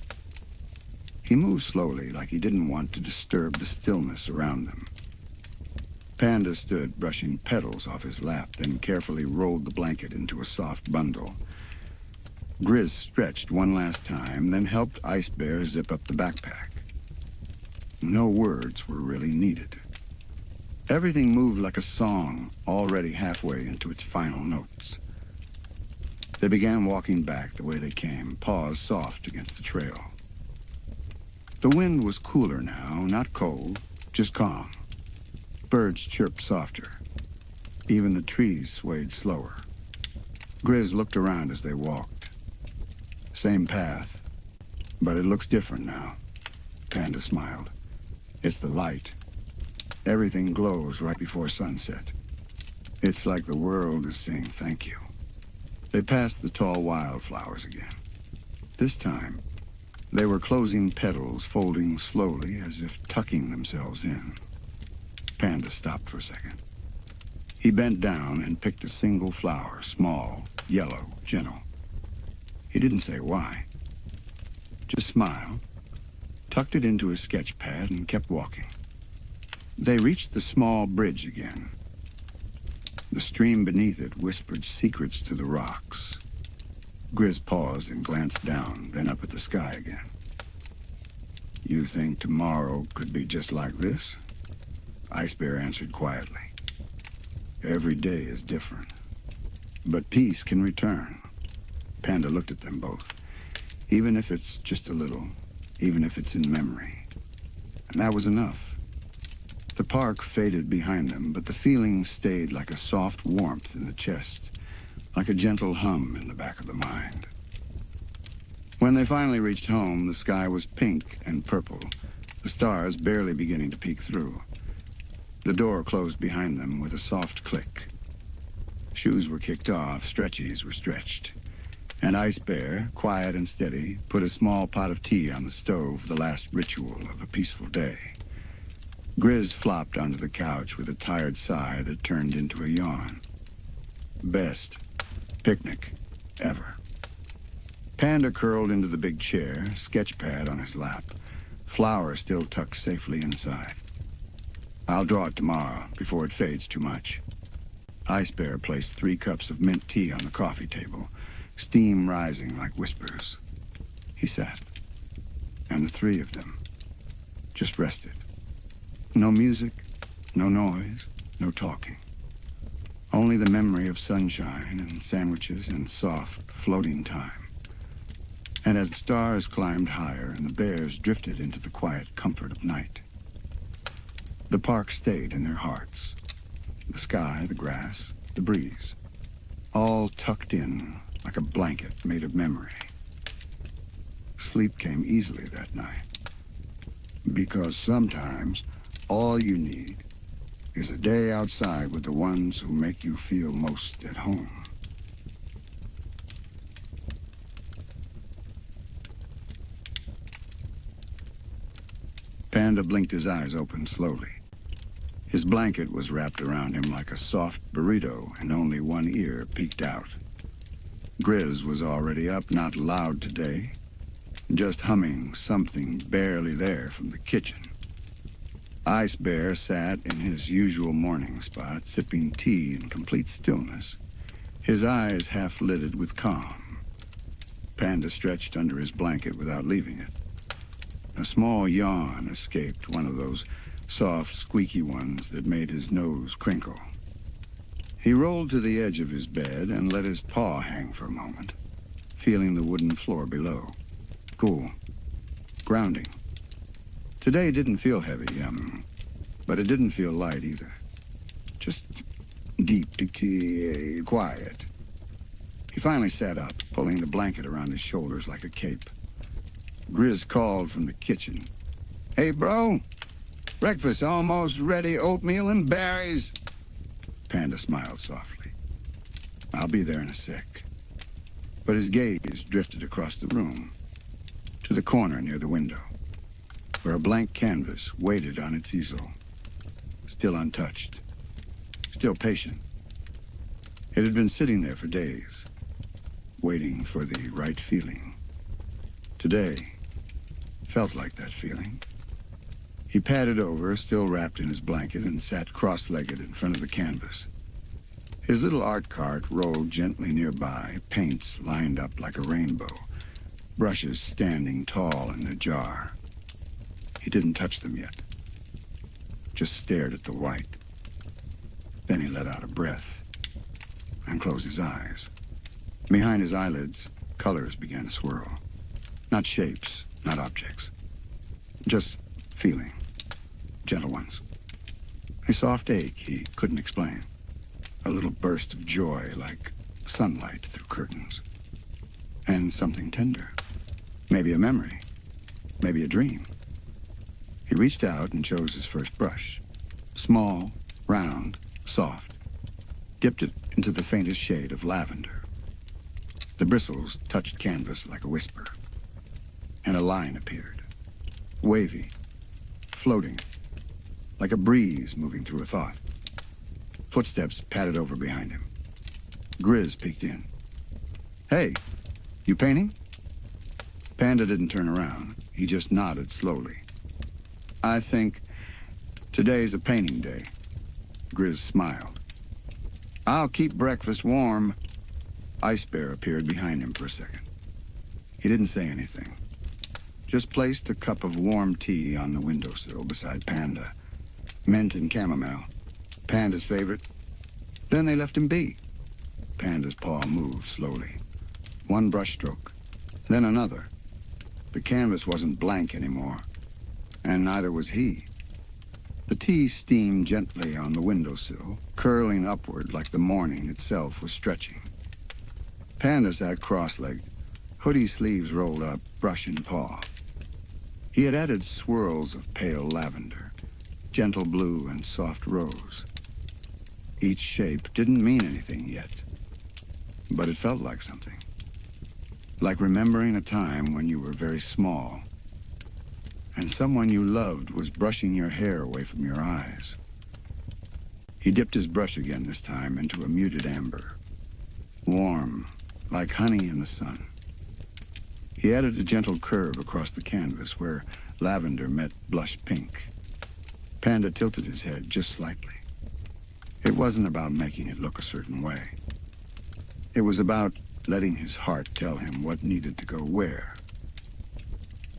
He moved slowly, like he didn't want to disturb the stillness around them. Panda stood, brushing petals off his lap, then carefully rolled the blanket into a soft bundle. Grizz stretched one last time, then helped Ice Bear zip up the backpack. No words were really needed. Everything moved like a song, already halfway into its final notes. They began walking back the way they came, paws soft against the trail. The wind was cooler now, not cold, just calm. Birds chirped softer. Even the trees swayed slower. Grizz looked around as they walked. Same path, but it looks different now. Panda smiled. "It's the light. Everything glows right before sunset. It's like the world is saying thank you." They passed the tall wildflowers again. This time, they were closing petals, folding slowly as if tucking themselves in. Panda stopped for a second. He bent down and picked a single flower, small, yellow, gentle. He didn't say why. Just smiled, tucked it into his sketch pad, and kept walking. They reached the small bridge again. The stream beneath it whispered secrets to the rocks. Grizz paused and glanced down, then up at the sky again. "You think tomorrow could be just like this?" Ice Bear answered quietly. "Every day is different. But peace can return." Panda looked at them both. "Even if it's just a little, even if it's in memory." And that was enough. The park faded behind them, but the feeling stayed like a soft warmth in the chest, like a gentle hum in the back of the mind. When they finally reached home, the sky was pink and purple, the stars barely beginning to peek through. The door closed behind them with a soft click. Shoes were kicked off, stretchies were stretched. And Ice Bear, quiet and steady, put a small pot of tea on the stove, the last ritual of a peaceful day. Grizz flopped onto the couch with a tired sigh that turned into a yawn. Best picnic ever. Panda curled into the big chair, sketch pad on his lap, flower still tucked safely inside. "I'll draw it tomorrow, before it fades too much." Ice Bear placed 3 cups of mint tea on the coffee table, steam rising like whispers. He sat, and the 3 of them just rested. No music, no noise, no talking. Only the memory of sunshine and sandwiches and soft, floating time. And as the stars climbed higher and the bears drifted into the quiet comfort of night, the park stayed in their hearts. The sky, the grass, the breeze, all tucked in like a blanket made of memory. Sleep came easily that night. Because sometimes all you need is a day outside with the ones who make you feel most at home. Panda blinked his eyes open slowly. His blanket was wrapped around him like a soft burrito, and only one ear peeked out. Grizz was already up, not loud today, just humming something barely there from the kitchen. Ice Bear sat in his usual morning spot, sipping tea in complete stillness, his eyes half-lidded with calm. Panda stretched under his blanket without leaving it. A small yawn escaped, one of those soft, squeaky ones that made his nose crinkle. He rolled to the edge of his bed and let his paw hang for a moment, feeling the wooden floor below. Cool. Grounding. Today didn't feel heavy, but it didn't feel light either. Just deep, quiet. He finally sat up, pulling the blanket around his shoulders like a cape. Grizz called from the kitchen. "Hey, bro, breakfast almost ready, oatmeal and berries." Panda smiled softly. "I'll be there in a sec." But his gaze drifted across the room, to the corner near the window, where a blank canvas waited on its easel, still untouched, still patient. It had been sitting there for days, waiting for the right feeling. Today felt like that feeling. He padded over, still wrapped in his blanket, and sat cross-legged in front of the canvas. His little art cart rolled gently nearby, paints lined up like a rainbow, brushes standing tall in their jar. He didn't touch them yet, just stared at the white. Then he let out a breath and closed his eyes. Behind his eyelids, colors began to swirl. Not shapes, not objects. Just feeling. Gentle ones. A soft ache he couldn't explain. A little burst of joy like sunlight through curtains. And something tender. Maybe a memory. Maybe a dream. He reached out and chose his first brush. Small, round, soft. Dipped it into the faintest shade of lavender. The bristles touched canvas like a whisper. And a line appeared. Wavy. Floating. Like a breeze moving through a thought. Footsteps padded over behind him. Grizz peeked in. "Hey, you painting?" Panda didn't turn around. He just nodded slowly. "I think today's a painting day." Grizz smiled. "I'll keep breakfast warm." Ice Bear appeared behind him for a second. He didn't say anything, just placed a cup of warm tea on the windowsill beside Panda. Mint and chamomile, Panda's favorite. Then they left him be. Panda's paw moved slowly. One brushstroke, then another. The canvas wasn't blank anymore, and neither was he. The tea steamed gently on the windowsill, curling upward like the morning itself was stretching. Panda sat cross-legged, hoodie sleeves rolled up, brush in paw. He had added swirls of pale lavender, gentle blue and soft rose. Each shape didn't mean anything yet, but it felt like something. Like remembering a time when you were very small, and someone you loved was brushing your hair away from your eyes. He dipped his brush again this time into a muted amber, warm, like honey in the sun. He added a gentle curve across the canvas where lavender met blush pink. Panda tilted his head just slightly. It wasn't about making it look a certain way. It was about letting his heart tell him what needed to go where.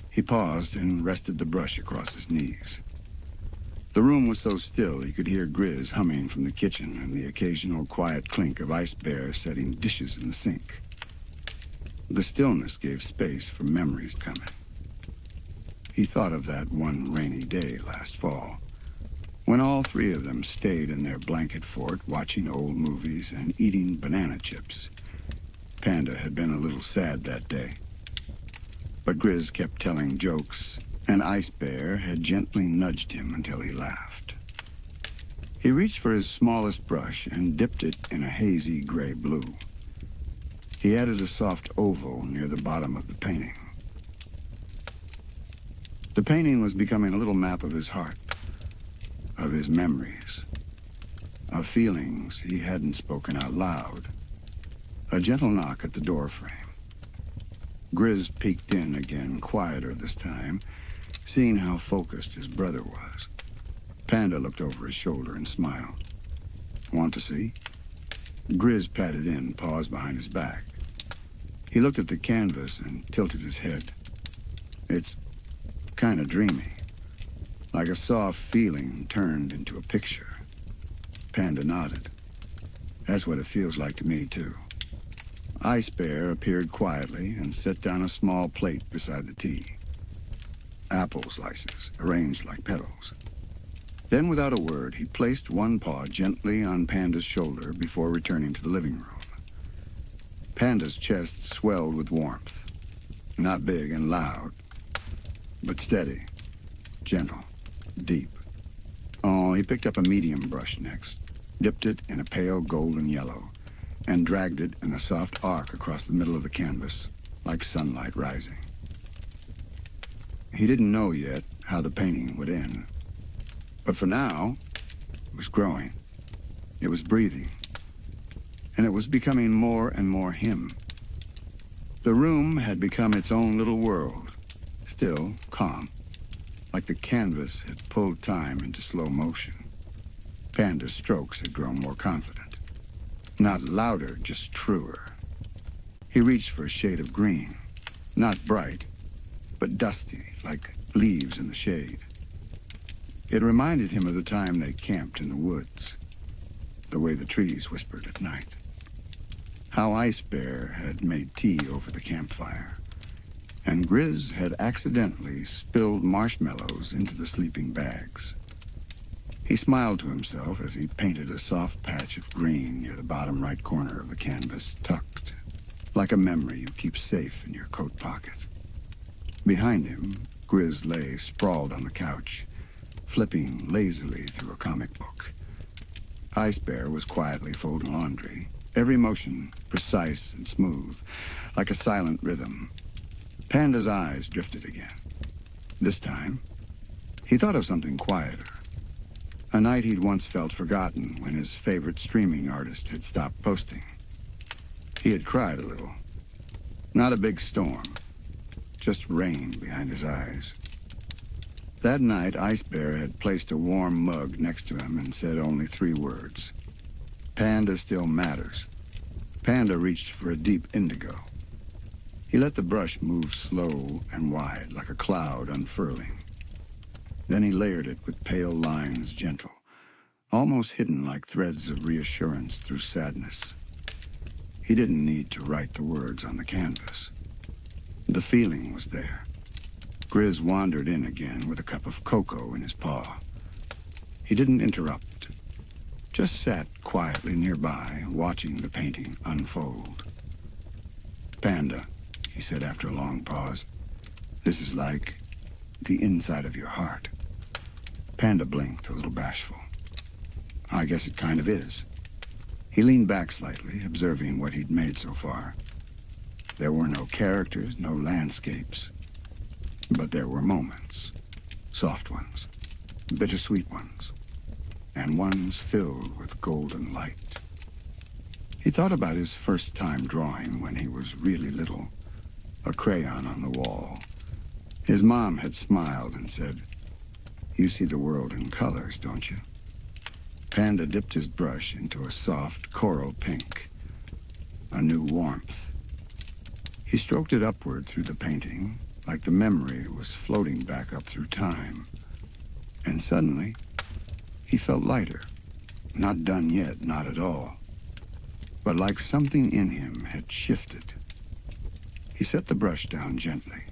He paused and rested the brush across his knees. The room was so still he could hear Grizz humming from the kitchen and the occasional quiet clink of Ice Bear setting dishes in the sink. The stillness gave space for memories coming. He thought of that one rainy day last fall, when all three of them stayed in their blanket fort watching old movies and eating banana chips. Panda had been a little sad that day, but Grizz kept telling jokes, and Ice Bear had gently nudged him until he laughed. He reached for his smallest brush and dipped it in a hazy gray blue. He added a soft oval near the bottom of the painting. The painting was becoming a little map of his heart, of his memories, of feelings he hadn't spoken out loud. A gentle knock at the door frame. Grizz peeked in again, quieter this time, seeing how focused his brother was. Panda looked over his shoulder and smiled. "Want to see?" Grizz patted in, paws behind his back. He looked at the canvas and tilted his head. "It's kind of dreamy, like a soft feeling turned into a picture." Panda nodded. "That's what it feels like to me, too." Ice Bear appeared quietly and set down a small plate beside the tea. Apple slices, arranged like petals. Then, without a word, he placed one paw gently on Panda's shoulder before returning to the living room. Panda's chest swelled with warmth. Not big and loud, but steady, gentle, deep. Oh, he picked up a medium brush next, dipped it in a pale golden yellow, and dragged it in a soft arc across the middle of the canvas, like sunlight rising. He didn't know yet how the painting would end. But for now, it was growing. It was breathing. And it was becoming more and more him. The room had become its own little world, still calm, like the canvas had pulled time into slow motion. Panda's strokes had grown more confident. Not louder, just truer. He reached for a shade of green, not bright, but dusty, like leaves in the shade. It reminded him of the time they camped in the woods, the way the trees whispered at night. How Ice Bear had made tea over the campfire, and Grizz had accidentally spilled marshmallows into the sleeping bags. He smiled to himself as he painted a soft patch of green near the bottom right corner of the canvas, tucked, like a memory you keep safe in your coat pocket. Behind him, Grizz lay sprawled on the couch, flipping lazily through a comic book. Ice Bear was quietly folding laundry, every motion precise and smooth, like a silent rhythm. Panda's eyes drifted again. This time, he thought of something quieter. A night he'd once felt forgotten when his favorite streaming artist had stopped posting. He had cried a little. Not a big storm, just rain behind his eyes. That night, Ice Bear had placed a warm mug next to him and said only 3 words. Panda still matters. Panda reached for a deep indigo. He let the brush move slow and wide, like a cloud unfurling. Then he layered it with pale lines, gentle, almost hidden like threads of reassurance through sadness. He didn't need to write the words on the canvas. The feeling was there. Grizz wandered in again with a cup of cocoa in his paw. He didn't interrupt, just sat quietly nearby, watching the painting unfold. "Panda," he said after a long pause, "this is like the inside of your heart." Panda blinked, a little bashful. "I guess it kind of is." He leaned back slightly, observing what he'd made so far. There were no characters, no landscapes. But there were moments, soft ones, bittersweet ones, and ones filled with golden light. He thought about his first time drawing when he was really little, a crayon on the wall. His mom had smiled and said, "You see the world in colors, don't you?" Panda dipped his brush into a soft coral pink, a new warmth. He stroked it upward through the painting, like the memory was floating back up through time. And suddenly, he felt lighter. Not done yet, not at all. But like something in him had shifted. He set the brush down gently,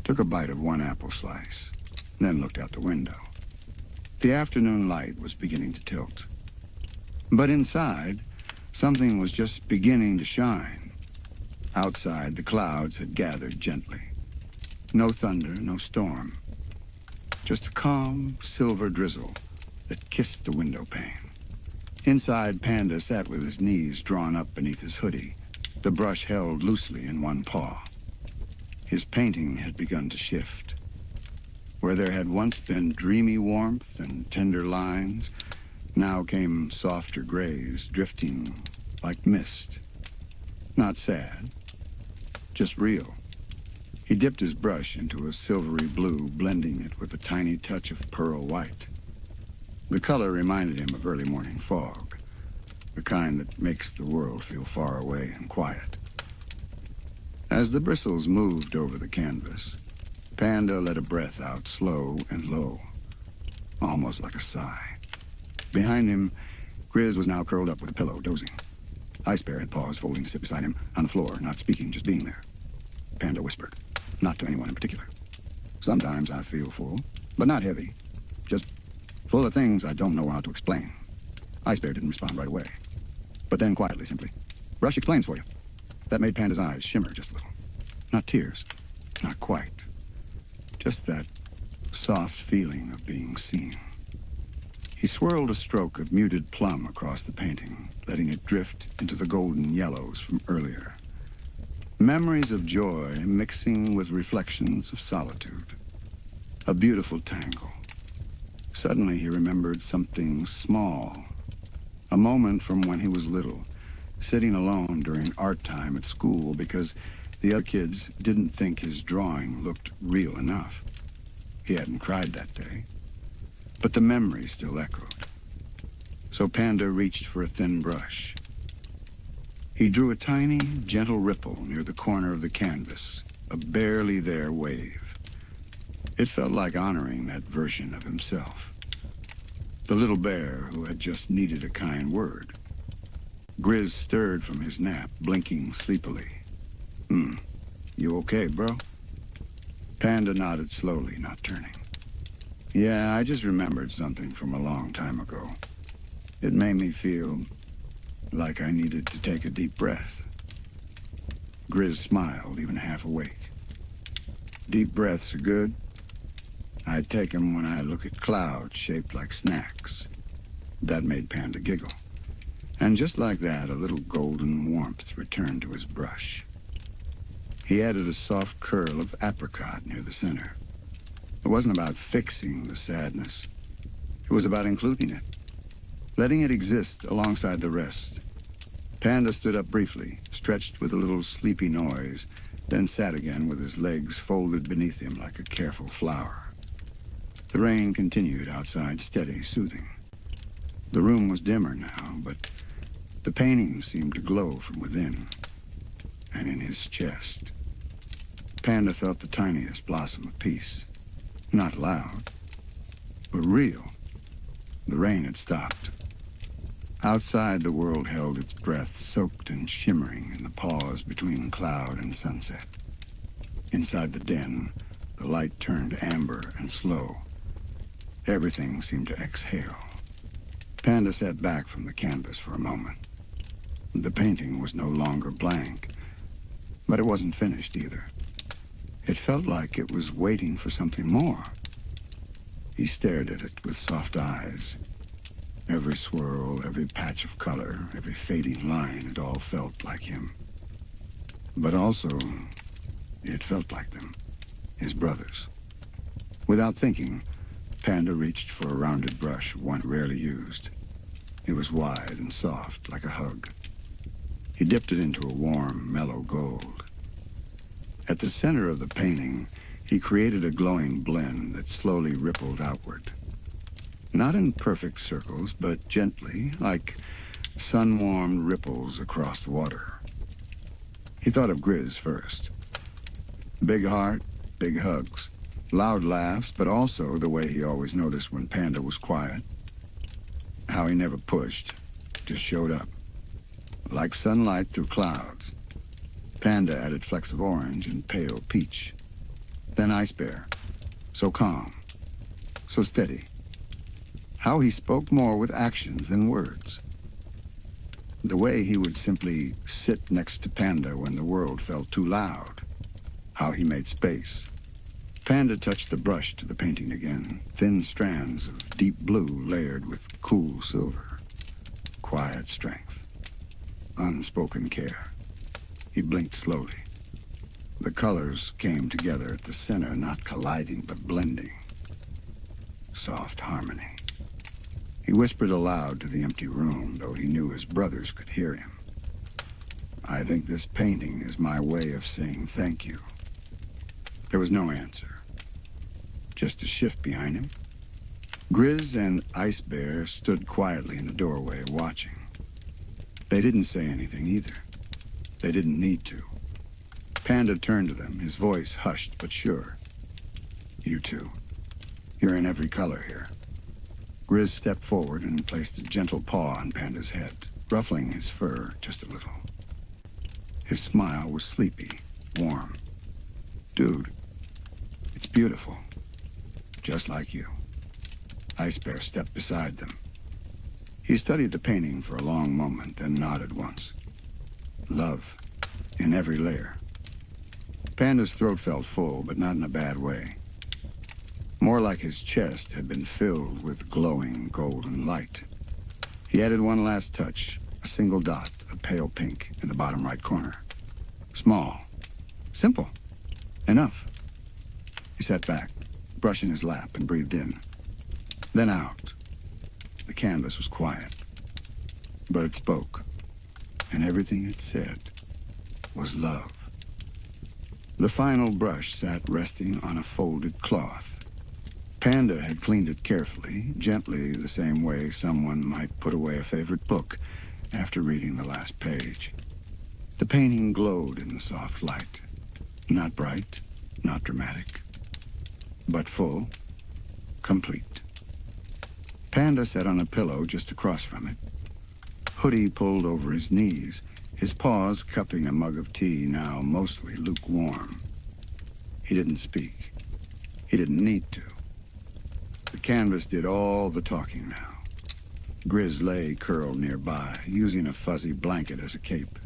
took a bite of one apple slice, then looked out the window. The afternoon light was beginning to tilt. But inside, something was just beginning to shine. Outside, the clouds had gathered gently. No thunder, no storm. Just a calm, silver drizzle that kissed the window pane. Inside, Panda sat with his knees drawn up beneath his hoodie, the brush held loosely in one paw. His painting had begun to shift. Where there had once been dreamy warmth and tender lines, now came softer grays, drifting like mist. Not sad, just real. He dipped his brush into a silvery blue, blending it with a tiny touch of pearl white. The color reminded him of early morning fog, the kind that makes the world feel far away and quiet. As the bristles moved over the canvas, Panda let a breath out slow and low, almost like a sigh. Behind him, Grizz was now curled up with a pillow, dozing. Ice Bear had paused, folding to sit beside him, on the floor, not speaking, just being there. Panda whispered, not to anyone in particular. "Sometimes I feel full, but not heavy. Just full of things I don't know how to explain." Ice Bear didn't respond right away, but then quietly, simply, "Brush explains for you." That made Panda's eyes shimmer just a little. Not tears, not quite. Just that soft feeling of being seen. He swirled a stroke of muted plum across the painting, letting it drift into the golden yellows from earlier. Memories of joy mixing with reflections of solitude. A beautiful tangle. Suddenly he remembered something small. A moment from when he was little, sitting alone during art time at school because the other kids didn't think his drawing looked real enough. He hadn't cried that day, but the memory still echoed. So Panda reached for a thin brush. He drew a tiny, gentle ripple near the corner of the canvas, a barely there wave. It felt like honoring that version of himself. The little bear who had just needed a kind word. Grizz stirred from his nap, blinking sleepily. You okay, bro?" Panda nodded slowly, not turning. "Yeah, I just remembered something from a long time ago. It made me feel like I needed to take a deep breath." Grizz smiled, even half awake. "Deep breaths are good. I take 'em when I look at clouds shaped like snacks." That made Panda giggle. And just like that, a little golden warmth returned to his brush. He added a soft curl of apricot near the center. It wasn't about fixing the sadness. It was about including it, letting it exist alongside the rest. Panda stood up briefly, stretched with a little sleepy noise, then sat again with his legs folded beneath him like a careful flower. The rain continued outside, steady, soothing. The room was dimmer now, but the painting seemed to glow from within and in his chest. Panda felt the tiniest blossom of peace. Not loud, but real. The rain had stopped. Outside, the world held its breath, soaked and shimmering in the pause between cloud and sunset. Inside the den, the light turned amber and slow. Everything seemed to exhale. Panda sat back from the canvas for a moment. The painting was no longer blank, but it wasn't finished either. It felt like it was waiting for something more. He stared at it with soft eyes. Every swirl, every patch of color, every fading line, it all felt like him. But also, it felt like them, his brothers. Without thinking, Panda reached for a rounded brush, one rarely used. It was wide and soft, like a hug. He dipped it into a warm, mellow gold. At the center of the painting, he created a glowing blend that slowly rippled outward. Not in perfect circles, but gently, like sun-warmed ripples across the water. He thought of Grizz first. Big heart, big hugs, loud laughs, but also the way he always noticed when Panda was quiet. How he never pushed, just showed up. Like sunlight through clouds. Panda added flecks of orange and pale peach. Then Ice Bear, so calm, so steady. How he spoke more with actions than words. The way he would simply sit next to Panda when the world felt too loud. How he made space. Panda touched the brush to the painting again, thin strands of deep blue layered with cool silver. Quiet strength. Unspoken care. He blinked slowly. The colors came together at the center, not colliding but blending. Soft harmony. He whispered aloud to the empty room, though he knew his brothers could hear him. I think this painting is my way of saying thank you. There was no answer. Just a shift behind him. Grizz and Ice Bear stood quietly in the doorway, watching. They didn't say anything either. They didn't need to. Panda turned to them, his voice hushed but sure. You two. You're in every color here. Grizz stepped forward and placed a gentle paw on Panda's head, ruffling his fur just a little. His smile was sleepy, warm. Dude, it's beautiful. Just like you. Ice Bear stepped beside them. He studied the painting for a long moment, then nodded once. Love, in every layer. Panda's throat felt full, but not in a bad way. More like his chest had been filled with glowing golden light. He added one last touch, a single dot of pale pink in the bottom right corner. Small. Simple. Enough. He sat back, brushing his lap, and breathed in. Then out. The canvas was quiet. But it spoke. And everything it said was love. The final brush sat resting on a folded cloth. Panda had cleaned it carefully, gently, the same way someone might put away a favorite book after reading the last page. The painting glowed in the soft light. Not bright, not dramatic, but full, complete. Panda sat on a pillow just across from it. Hoodie pulled over his knees, his paws cupping a mug of tea, now mostly lukewarm. He didn't speak. He didn't need to. The canvas did all the talking now. Grizz lay curled nearby, using a fuzzy blanket as a cape.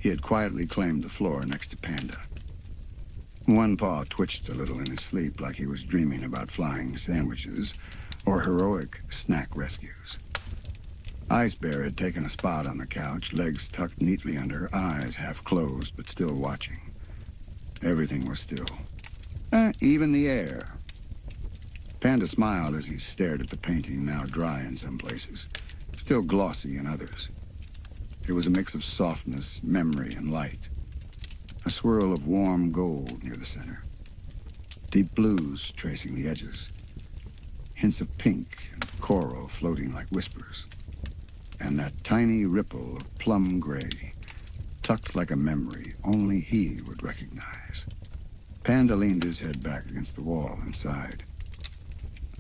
He had quietly claimed the floor next to Panda. One paw twitched a little in his sleep, like he was dreaming about flying sandwiches or heroic snack rescues. Ice Bear had taken a spot on the couch, legs tucked neatly under, eyes half closed but still watching. Everything was still. Even the air. Panda smiled as he stared at the painting, now dry in some places, still glossy in others. It was a mix of softness, memory, and light. A swirl of warm gold near the center. Deep blues tracing the edges. Hints of pink and coral floating like whispers. And that tiny ripple of plum gray, tucked like a memory only he would recognize. Panda leaned his head back against the wall and sighed.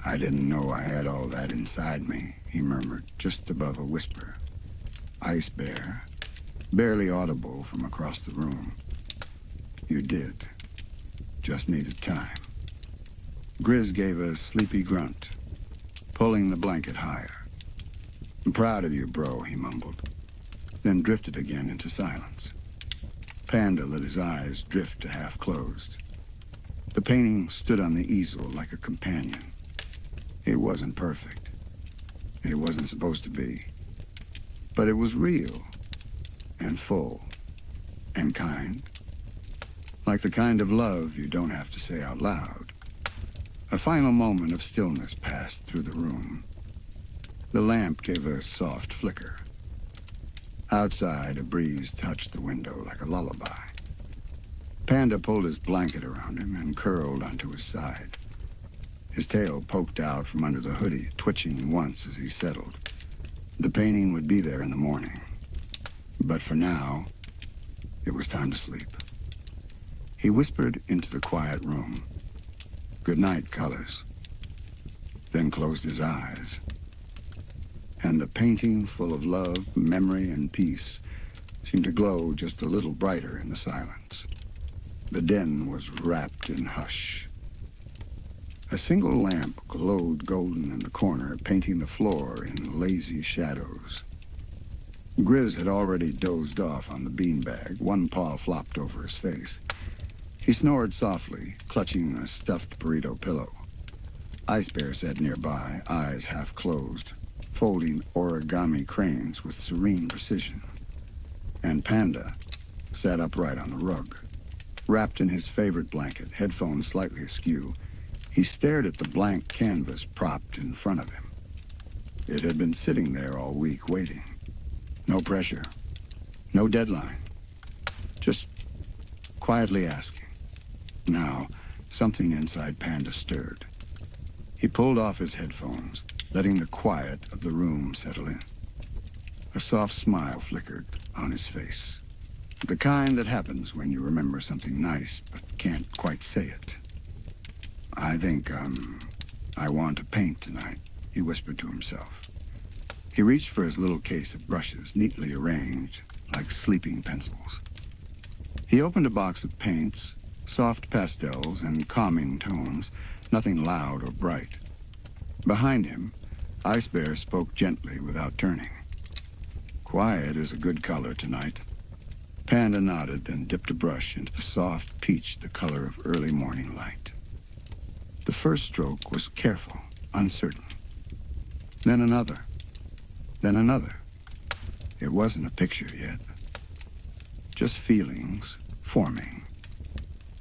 "I didn't know I had all that inside me," he murmured, just above a whisper. "Ice Bear," barely audible from across the room. "You did. Just needed time." Grizz gave a sleepy grunt, pulling the blanket higher. "I'm proud of you, bro," he mumbled, then drifted again into silence. Panda let his eyes drift to half closed. The painting stood on the easel like a companion. It wasn't perfect. It wasn't supposed to be. But it was real, and full, and kind. Like the kind of love you don't have to say out loud. A final moment of stillness passed through the room. The lamp gave a soft flicker. Outside, a breeze touched the window like a lullaby. Panda pulled his blanket around him and curled onto his side. His tail poked out from under the hoodie, twitching once as he settled. The painting would be there in the morning. But for now, it was time to sleep. He whispered into the quiet room, "Good night, colors," then closed his eyes. And the painting, full of love, memory, and peace, seemed to glow just a little brighter in the silence. The den was wrapped in hush. A single lamp glowed golden in the corner, painting the floor in lazy shadows. Grizz had already dozed off on the beanbag, one paw flopped over his face. He snored softly, clutching a stuffed burrito pillow. Ice Bear sat nearby, eyes half closed, folding origami cranes with serene precision. And Panda sat upright on the rug. Wrapped in his favorite blanket, headphones slightly askew, he stared at the blank canvas propped in front of him. It had been sitting there all week, waiting. No pressure. No deadline. Just quietly asking. Now, something inside Panda stirred. He pulled off his headphones, letting the quiet of the room settle in. A soft smile flickered on his face. The kind that happens when you remember something nice but can't quite say it. "I think, I want to paint tonight," he whispered to himself. He reached for his little case of brushes, neatly arranged, like sleeping pencils. He opened a box of paints, soft pastels and calming tones, nothing loud or bright. Behind him, Ice Bear spoke gently without turning. "Quiet is a good color tonight." Panda nodded, then dipped a brush into the soft peach, the color of early morning light. The first stroke was careful, uncertain. Then another. Then another. It wasn't a picture yet. Just feelings forming.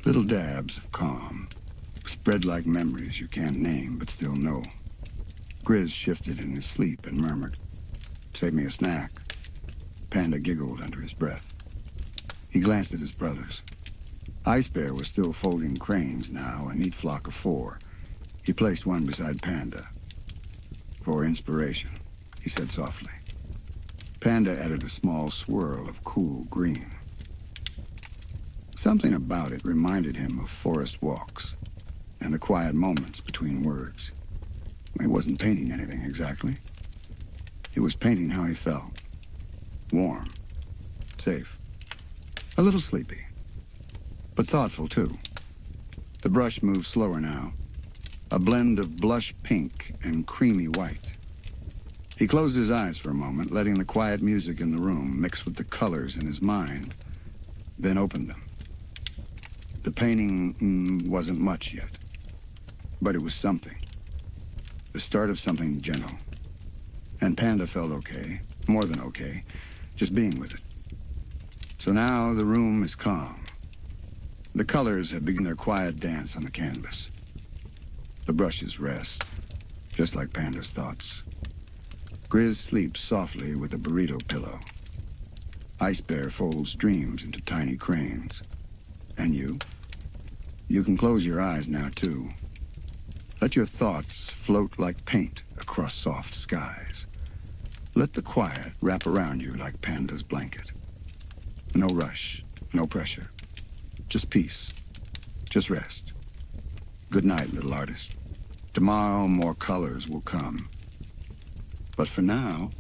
Little dabs of calm, spread like memories you can't name but still know. Grizz shifted in his sleep and murmured, "Save me a snack." Panda giggled under his breath. He glanced at his brothers. Ice Bear was still folding cranes now, a neat flock of 4. He placed one beside Panda. "For inspiration," he said softly. Panda added a small swirl of cool green. Something about it reminded him of forest walks and the quiet moments between words. He wasn't painting anything exactly. He was painting how he felt. Warm. Safe. A little sleepy. But thoughtful, too. The brush moved slower now. A blend of blush pink and creamy white. He closed his eyes for a moment, letting the quiet music in the room mix with the colors in his mind, then opened them. The painting wasn't much yet, but it was something. The start of something gentle. And Panda felt okay, more than okay, just being with it. So now the room is calm. The colors have begun their quiet dance on the canvas. The brushes rest, just like Panda's thoughts. Grizz sleeps softly with a burrito pillow. Ice Bear folds dreams into tiny cranes. And you? You can close your eyes now, too. Let your thoughts float like paint across soft skies. Let the quiet wrap around you like Panda's blanket. No rush, no pressure. Just peace. Just rest. Good night, little artist. Tomorrow, more colors will come. But for now,